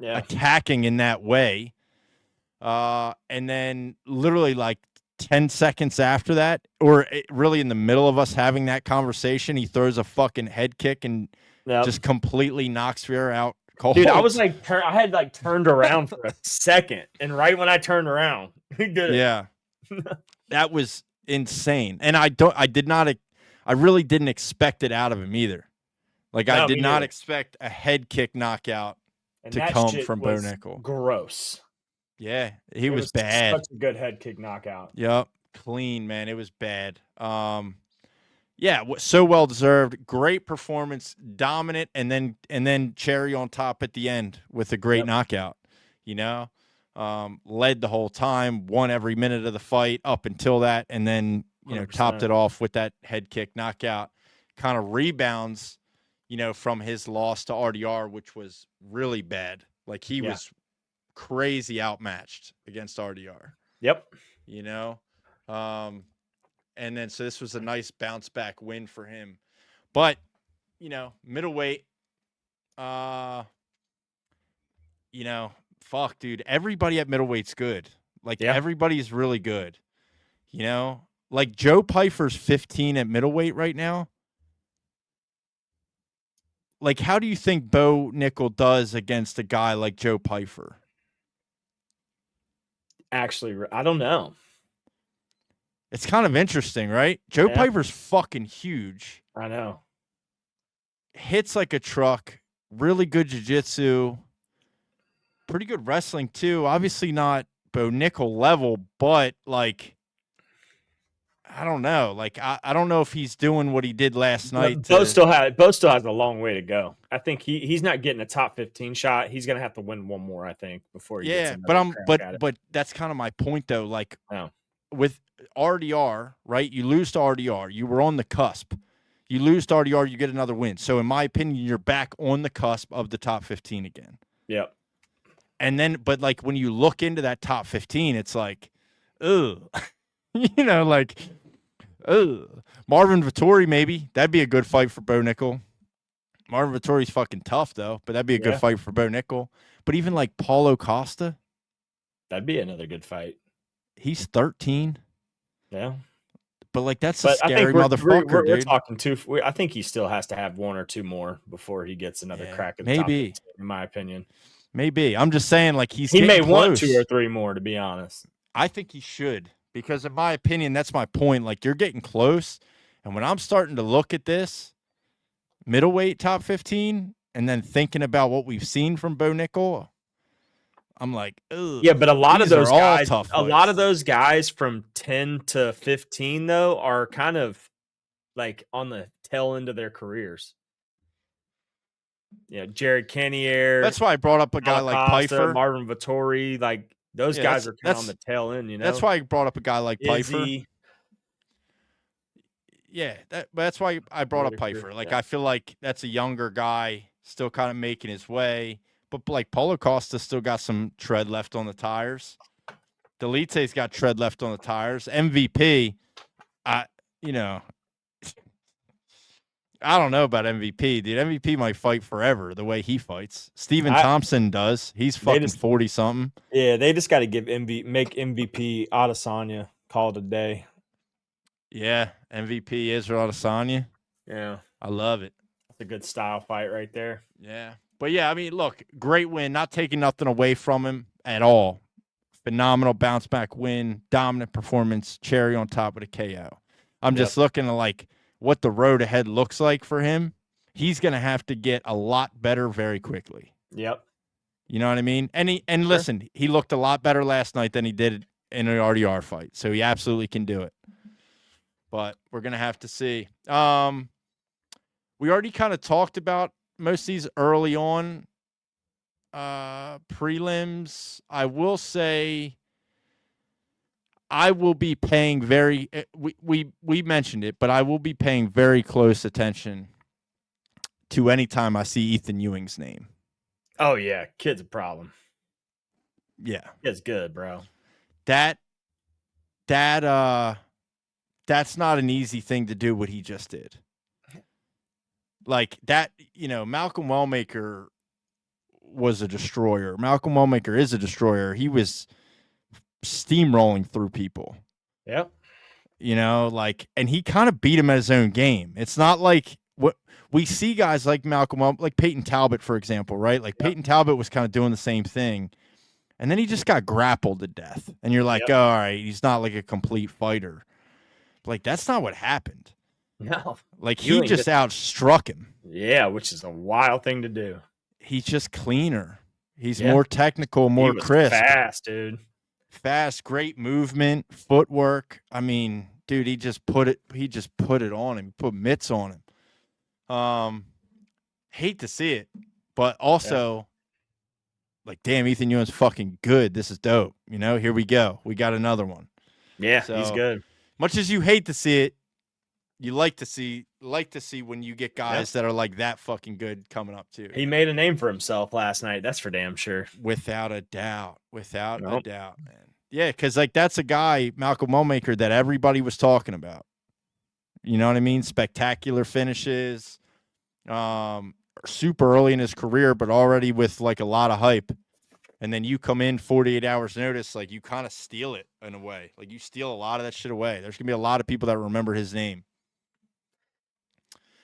attacking in that way. And then literally like 10 seconds after that, or really in the middle of us having that conversation, he throws a fucking head kick and just completely knocks Vieira out. Cold. Dude, I was like, I had like turned around for a second, and right when I turned around, he did it. Yeah, that was insane, and I really didn't expect it out of him either. Like I did not expect a head kick knockout to come from Bo Nickel. Gross. Yeah, he was bad. Such a good head kick knockout. Yep, clean, man. It was bad. Yeah, so well deserved. Great performance, dominant, and then cherry on top at the end with a great knockout. You know, led the whole time, won every minute of the fight up until that, and then 100%. Topped it off with that head kick knockout. Kind of rebounds, from his loss to RDR, which was really bad. Like he was crazy outmatched against RDR. Yep. And then, so this was a nice bounce back win for him. But, middleweight, fuck, dude, everybody at middleweight's good. Like, everybody's really good. Like Joe Pyfer's 15 at middleweight right now. Like, how do you think Bo Nickel does against a guy like Joe Pyfer? Actually, I don't know. It's kind of interesting, right? Joe Pyfer's fucking huge. I know. Hits like a truck. Really good jiu-jitsu. Pretty good wrestling, too. Obviously not Bo Nickel level, but, like, I don't know. Like, I don't know if he's doing what he did last night. Bo still has a long way to go. I think he's not getting a top 15 shot. He's going to have to win one more, I think, before he gets another but that's kind of my point, though. Like, with RDR, right? You lose to RDR. You were on the cusp. You lose to RDR, you get another win. So, in my opinion, you're back on the cusp of the top 15 again. Yep. And then, but like when you look into that top 15, it's like, ugh. Like, ugh. Marvin Vettori, maybe. That'd be a good fight for Bo Nickel. Marvin Vittori's fucking tough, though, but that'd be a good fight for Bo Nickel. But even like Paulo Costa. That'd be another good fight. He's 13. Yeah. But, like, that's a scary motherfucker, dude. We're talking I think he still has to have one or two more before he gets another crack at the top 15, in my opinion. Maybe. I'm just saying, like, he may want 2 or 3 more, to be honest. I think he should. Because, in my opinion, that's my point. Like, you're getting close. And when I'm starting to look at this middleweight top 15 and then thinking about what we've seen from Bo Nickel, I'm like, ugh. Yeah, but a lot of those guys from 10 to 15, though, are kind of like on the tail end of their careers. Yeah, Jared Cannonier. That's why I brought up a guy like Pyfer. Marvin Vettori. Like, those guys are kind of on the tail end, That's why I brought up a guy like Pyfer. Yeah, that's why I brought up Pyfer. Like, I feel like that's a younger guy, still kind of making his way. But, like, Paulo Costa still got some tread left on the tires. Delite's got tread left on the tires. MVP, I don't know about MVP, dude. MVP might fight forever the way he fights. Steven Thompson does. He's fucking 40 something. Yeah, they just got to make MVP Adesanya, call it a day. Yeah, MVP Israel Adesanya. Yeah, I love it. That's a good style fight right there. Yeah, but yeah, I mean, look, great win. Not taking nothing away from him at all. Phenomenal bounce back win, dominant performance, cherry on top of the KO. I'm just looking at like what the road ahead looks like for him. He's gonna have to get a lot better very quickly. Yep. You know what I mean? And listen, he looked a lot better last night than he did in an RDR fight, so he absolutely can do it. But we're gonna have to see. We already kind of talked about most of these early on prelims. I will say I will be paying we mentioned it, but I will be paying very close attention to any time I see Ethan Ewing's name. Oh yeah, kid's a problem. Yeah. Kid's good, bro. That's not an easy thing to do what he just did. Like that, Malcolm Wellmaker was a destroyer. Malcolm Wellmaker is a destroyer. He was steamrolling through people. Yep. And he kind of beat him at his own game. It's not like what we see guys like like Peyton Talbot, for example, right? Like Peyton Talbot was kind of doing the same thing. And then he just got grappled to death. And you're like, oh, all right, he's not like a complete fighter. But like, that's not what happened. No. Like, he just outstruck him. Yeah, which is a wild thing to do. He's just cleaner. He's more technical, more crisp. Fast, dude. Fast, great movement, footwork. I mean, dude, he just put it on him, put mitts on him. Hate to see it, but also like, damn, Ethan Ewing's fucking good. This is dope. Here we go. We got another one. Yeah, so, he's good. Much as you hate to see it, you like to see when you get guys that are like that fucking good coming up too. He made a name for himself last night. That's for damn sure. Without a doubt. Without a doubt, man. Yeah, because like that's a guy, Malcolm Wellmaker, that everybody was talking about. You know what I mean? Spectacular finishes. Super early in his career, but already with like a lot of hype. And then you come in 48 hours notice, like you kind of steal it in a way. Like you steal a lot of that shit away. There's going to be a lot of people that remember his name.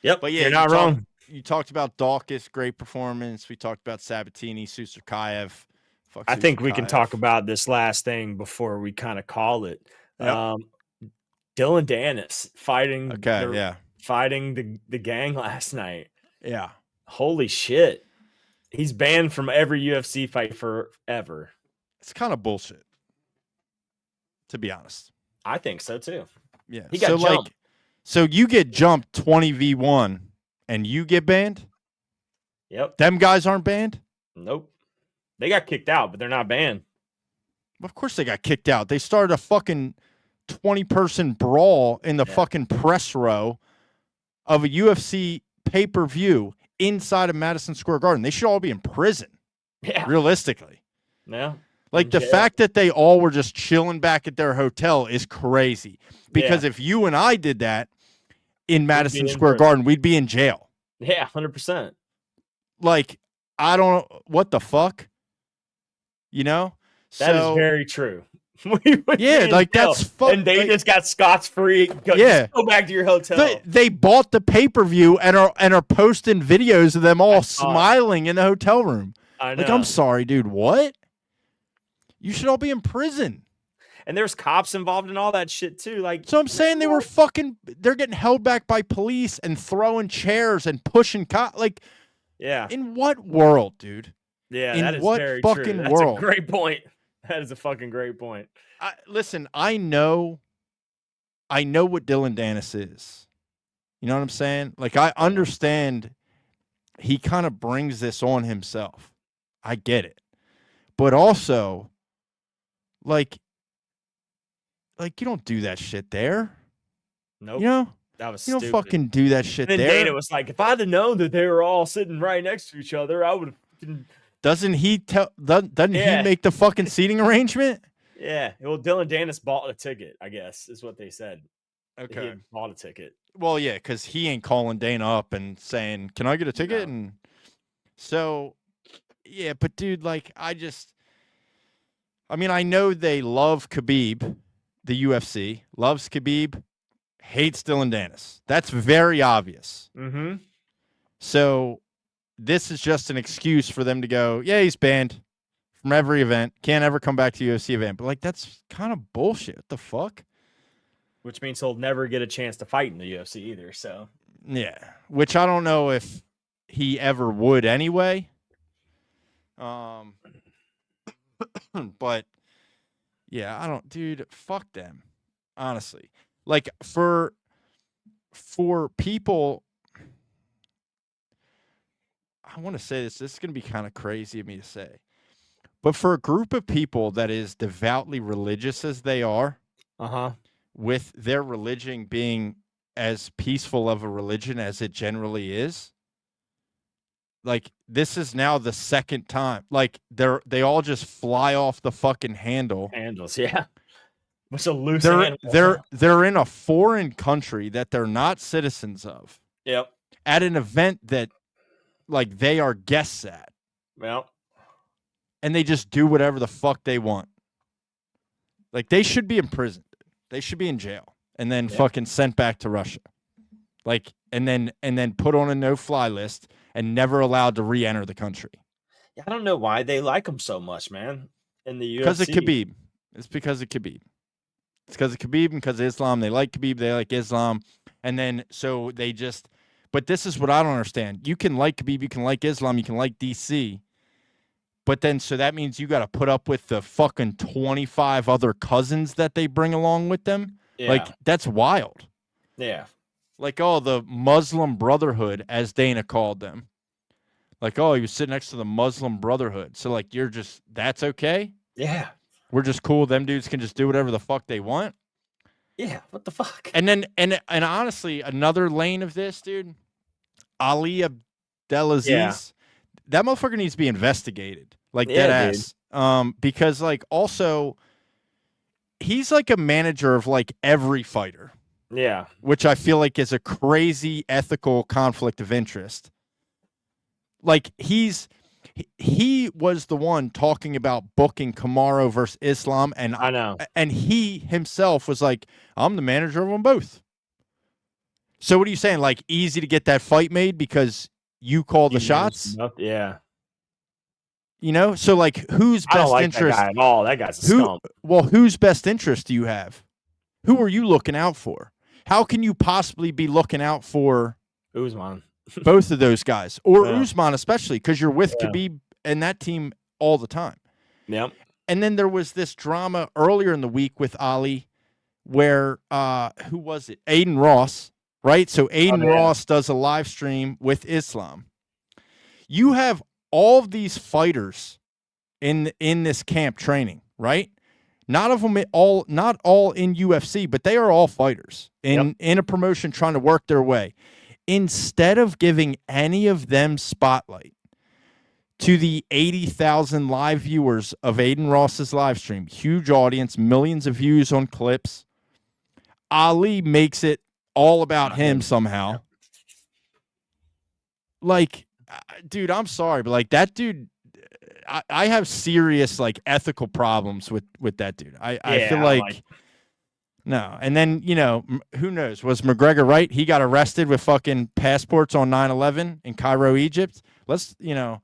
Yep, but yeah, you're not wrong. You talked about Dawkins, great performance. We talked about Sabatini, Susakayev. I think we can talk about this last thing before we kind of call it. Yep. Dylan Dennis fighting the gang last night. Yeah. Holy shit. He's banned from every UFC fight forever. It's kind of bullshit, to be honest. I think so too. Yeah. He got jumped. So you get jumped 20v1 and you get banned? Yep. Them guys aren't banned? Nope. They got kicked out, but they're not banned. Of course they got kicked out. They started a fucking 20-person brawl in the fucking press row of a UFC pay-per-view inside of Madison Square Garden. They should all be in prison. Yeah. Realistically. Yeah. Like the fact that they all were just chilling back at their hotel is crazy. Because if you and I did that in Madison Square Garden, we'd be in jail. Yeah, 100%. Like, I don't know. What the fuck? That is very true. That's fun. And they just got scotch-free. Go back to your hotel. They bought the pay-per-view and are posting videos of them all smiling in the hotel room. I know. Like, I'm sorry, dude. What? You should all be in prison. And there's cops involved in all that shit too. Like, so I'm saying they're getting held back by police and throwing chairs and pushing like, in what world, dude? Yeah, in that is what very fucking true. That's world? a great point. That is a fucking great point. Listen, I know what Dylan Dennis is. You know what I'm saying? Like, I understand he kind of brings this on himself. I get it. But also, like you don't do that shit there. Nope. That was you stupid. don't fucking do that shit and then there. Dana was like, if I'd have known that they were all sitting right next to each other, I would have. Doesn't he make the fucking seating arrangement? Yeah. Well, Dylan Dennis bought a ticket, I guess, is what they said. He had bought a ticket. Well, yeah, because he ain't calling Dana up and saying, "Can I get a ticket?" No. And so, yeah, but dude, like, I mean, I know they love Khabib, the UFC loves Khabib, hates Dylan Dennis. That's very obvious. Mm-hmm. So this is just an excuse for them to go, yeah, he's banned from every event, can't ever come back to UFC event. But like, that's kind of bullshit. What the fuck? Which means he'll never get a chance to fight in the UFC either. So yeah, which I don't know if he ever would anyway. But yeah, I don't, dude. Fuck them, honestly. Like for people, I want to say this. This is going to be kind of crazy of me to say, but for a group of people that is devoutly religious as they are, with their religion being as peaceful of a religion as it generally is, like this is now the second time. Like they all just fly off the fucking handles, yeah. What's a loose they're in a foreign country that they're not citizens of. Yep. At an event that like they are guests at. Well. And they just do whatever the fuck they want. Like they should be in prison. They should be in jail and then fucking sent back to Russia. Like and then put on a no-fly list and never allowed to re-enter the country. Yeah, I don't know why they like him so much, man. In the UFC. Because of Khabib. It's because of Khabib. It's because of Khabib and because of Islam. They like Khabib. They like Islam. And then so they just – but this is what I don't understand. You can like Khabib. You can like Islam. You can like DC. But then so that means you got to put up with the fucking 25 other cousins that they bring along with them. Yeah. Like, that's wild. Yeah. Like, oh, the Muslim Brotherhood, as Dana called them. Like, oh, he was sitting next to the Muslim Brotherhood. So, like, you're just – that's okay? Yeah. We're just cool. Them dudes can just do whatever the fuck they want. Yeah, what the fuck? And then, and honestly, another lane of this, dude, Ali Abdelaziz, that motherfucker needs to be investigated, like dead ass. Because, like, also, he's like a manager of like every fighter. Yeah, which I feel like is a crazy ethical conflict of interest. Like he was the one talking about booking Kamaru versus Islam, and I know, and he himself was like, "I'm the manager of them both." So what are you saying? Like, easy to get that fight made because you call the shots? Yeah. You know, so like, whose best I don't like interest? That guy at all. That guy's a scum. Well, whose best interest do you have? Who are you looking out for? How can you possibly be looking out for Usman? Both of those guys, or Usman especially, because you're with Khabib and that team all the time. Yep. And then there was this drama earlier in the week with Ali where, who was it? Aiden Ross, right? So Aiden Ross does a live stream with Islam. You have all of these fighters in this camp training, right? Not all in UFC, but they are all fighters in a promotion trying to work their way. Instead of giving any of them spotlight to the 80,000 live viewers of Aiden Ross's live stream, huge audience, millions of views on clips, Ali makes it all about him somehow. Like, dude, I'm sorry, but like that dude, I have serious like ethical problems with that dude. I feel like no. And then, you know, who knows? Was McGregor right? He got arrested with fucking passports on 9/11 in Cairo, Egypt. Let's, you know,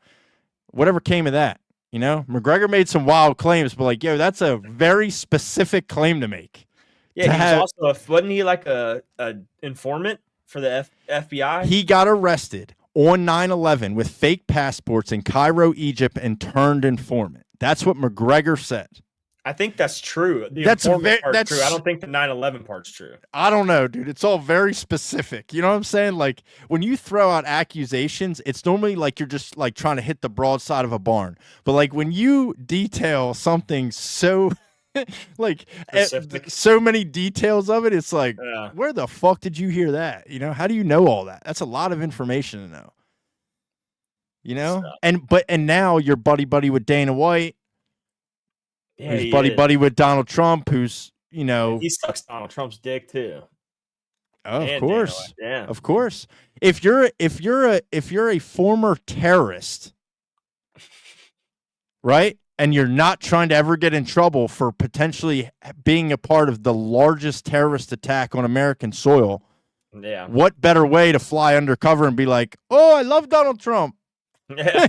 whatever came of that. You know, McGregor made some wild claims, but like, yo, that's a very specific claim to make. Yeah, he's also wasn't he like a informant for the FBI? He got arrested on 9/11 with fake passports in Cairo, Egypt, and turned informant. That's what McGregor said. I think that's true. That's true. I don't think the 9/11 part's true. I don't know, dude. It's all very specific. You know what I'm saying? Like, when you throw out accusations, it's normally like you're just like trying to hit the broadside of a barn. But like when you detail something so like so many details of it, it's like, where the fuck did you hear that? You know, how do you know all that? That's a lot of information to know. You know? And now you're buddy with Dana White. Yeah, who's buddy with Donald Trump, who's, you know, he sucks Donald Trump's dick too. Oh, of and Dana course. White. Yeah. Of course. If you're a former terrorist, right? And you're not trying to ever get in trouble for potentially being a part of the largest terrorist attack on American soil. Yeah. What better way to fly undercover and be like, "Oh, I love Donald Trump." Yeah.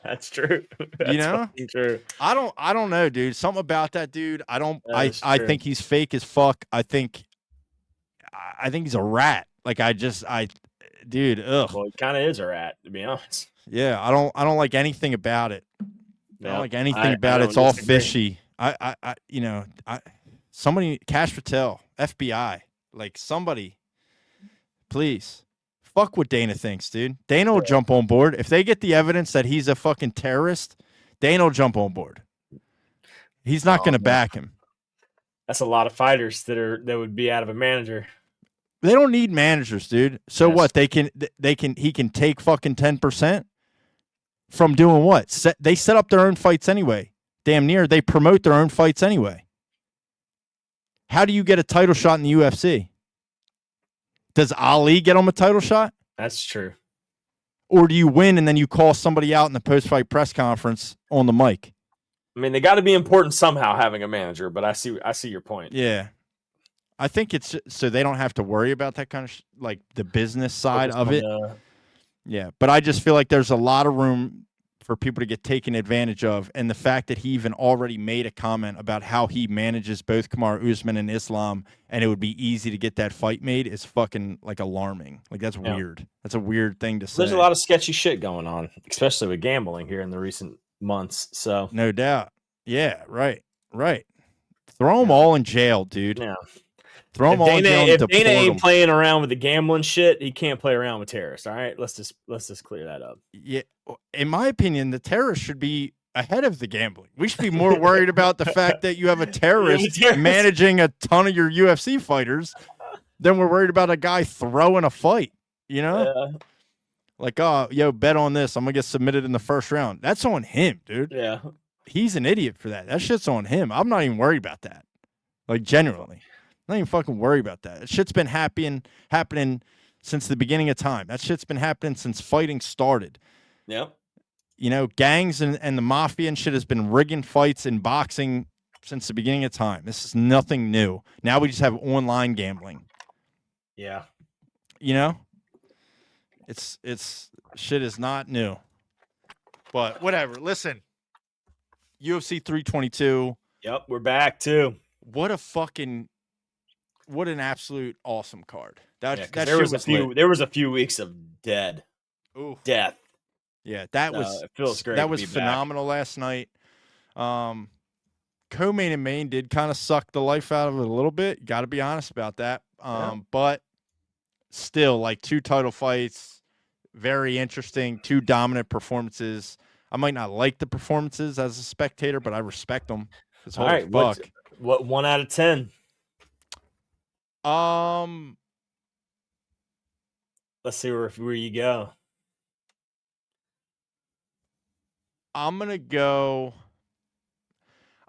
That's true. That's You know? true. I don't know, dude. Something about that dude. That is I true. think he's fake as fuck. I think he's a rat. Like dude, ugh. Well, he kind of is a rat, to be honest. Yeah, I don't like anything about it. I don't like anything about it. It's all fishy. Somebody, Cash Patel, FBI, like somebody, please, fuck what Dana thinks, dude. Dana will jump on board if they get the evidence that he's a fucking terrorist. Dana will jump on board. He's not going to back him. That's a lot of fighters that would be out of a manager. They don't need managers, dude. So what? He can take fucking 10%. From doing what? They set up their own fights anyway. Damn near. They promote their own fights anyway. How do you get a title shot in the UFC? Does Ali get him a title shot? That's true. Or do you win and then you call somebody out in the post-fight press conference on the mic? I mean, they got to be important somehow having a manager, but I see your point. Yeah. I think it's so they don't have to worry about that kind of like the business side of it. Yeah, but I just feel like there's a lot of room for people to get taken advantage of, and the fact that he even already made a comment about how he manages both Kamaru Usman and Islam, and it would be easy to get that fight made is fucking like alarming. Like that's weird. That's a weird thing to say. There's a lot of sketchy shit going on, especially with gambling here in the recent months. So no doubt. Yeah, right. Throw them all in jail, dude. Yeah. Throw them all in jail. If Dana ain't playing around with the gambling shit, he can't play around with terrorists. All right, let's just clear that up. Yeah, in my opinion, the terrorists should be ahead of the gambling. We should be more worried about the fact that you have a terrorist managing a ton of your UFC fighters than we're worried about a guy throwing a fight. You know, like, oh, yo, bet on this. I'm gonna get submitted in the first round. That's on him, dude. Yeah, he's an idiot for that. That shit's on him. I'm not even worried about that. Like, genuinely. I'm not even fucking worried about that. That shit's been happening since the beginning of time. That shit's been happening since fighting started. Yep. You know, gangs and the mafia and shit has been rigging fights in boxing since the beginning of time. This is nothing new. Now we just have online gambling. Yeah. You know? It's shit is not new. But whatever. Listen. UFC 322. Yep, we're back too. What an absolute awesome card. That there was a few weeks of death. Yeah, that it feels great. That was phenomenal last night. Co-main and main did kind of suck the life out of it a little bit. Got to be honest about that. But still, like 2 title fights, very interesting. 2 dominant performances. I might not like the performances as a spectator, but I respect them. All right, fuck. What 1 out of 10? Let's see where you go. I'm gonna go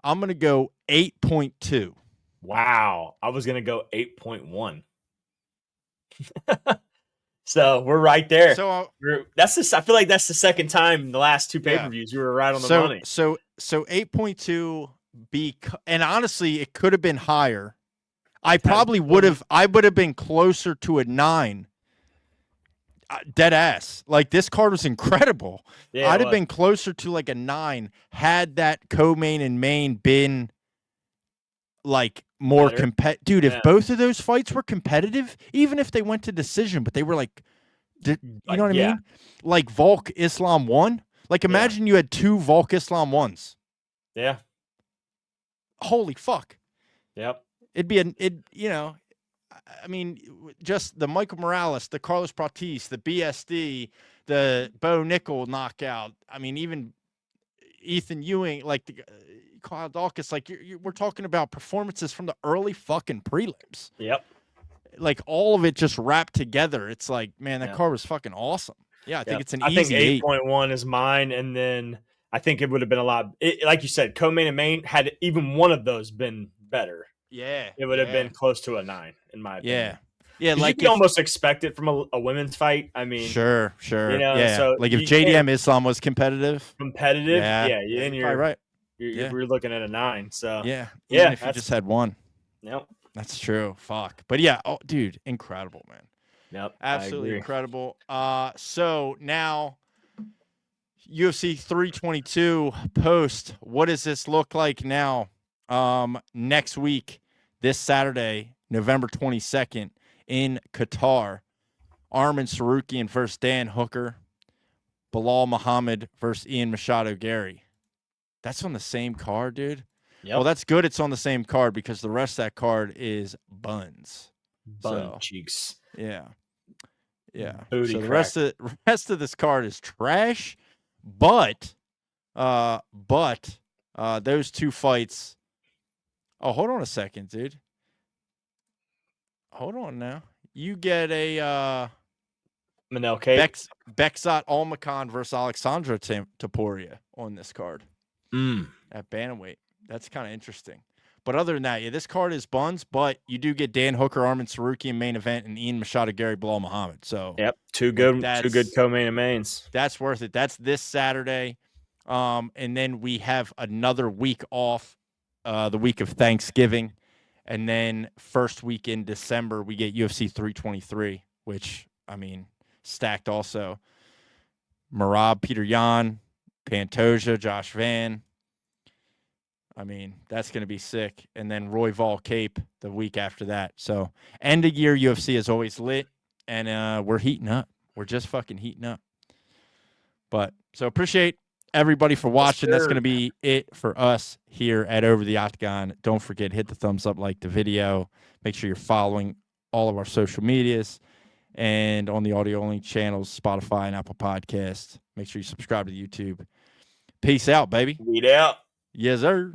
8.2. Wow, I was gonna go 8.1. So we're right there. So I feel like that's the second time in the last 2 pay-per-views you were right on the money. So 8.2. And honestly, it could have been higher. I would have been closer to a 9. Dead ass. Like, this card was incredible. Yeah, I'd have been closer to like a 9 had that co-main and main been like more competitive. Dude, if both of those fights were competitive, even if they went to decision, but they were like, you know what I mean? Like Volk Islam 1. Like, imagine you had 2 Volk Islam 1s. Yeah. Holy fuck. Yep. I mean, just the Michael Morales, the Carlos Prates, the BSD, the Bo Nickel knockout. I mean, even Ethan Ewing, like the Kyle Dawkins, like we're talking about performances from the early fucking prelims. Yep. Like all of it just wrapped together. It's like, man, that card was fucking awesome. Yeah, I think it's an easy 8.1 is mine, and then I think it would have been a lot. Like you said, co-main and main, had even one of those been better. Yeah, it would have been close to a 9 in my opinion. Yeah, Because like you can almost expect it from a women's fight. I mean, sure. Yeah. so Like if you JDM can't Islam was competitive. competitive. Yeah. Yeah, and You're probably right. we're looking at a 9. So Yeah. Even yeah, if you just had one. Yep. That's true. Fuck. But yeah, dude, incredible, man. Yep. Absolutely incredible. So now UFC 322 post. What does this look like now? Next week, this Saturday, November 22nd, in Qatar. Armin Sarukian versus Dan Hooker. Bilal Muhammad versus Ian Machado Gary. That's on the same card, dude. Yep. Well, that's good. It's on the same card because the rest of that card is buns. Cheeks. Yeah. Booty so the crack. rest of this card is trash, but those two fights. Oh, hold on a second, dude. Hold on now. You get a Manel Cape. Bekzat Almakhan versus Alexandra Topuria on this card at bantamweight. That's kind of interesting. But other than that, yeah, this card is buns, but you do get Dan Hooker, Armin Sarukian main event, and Ian Machado Gary, Bilal Muhammad. So yep, two good co-main mains. That's worth it. That's this Saturday. And then we have another week off, the week of Thanksgiving. And then first week in December, we get UFC 323, which, I mean, stacked also. Merab, Peter Yan, Pantoja, Josh Van. I mean, that's going to be sick. And then Royval Cape the week after that. So end of year UFC is always lit, and we're heating up. We're just fucking heating up. But so appreciate everybody for watching. That's going to be it for us here at Over the Octagon. Don't forget, hit the thumbs up, like the video. Make sure you're following all of our social medias and on the audio-only channels, Spotify and Apple Podcasts. Make sure you subscribe to YouTube. Peace out, baby. Weed out. Yes, sir.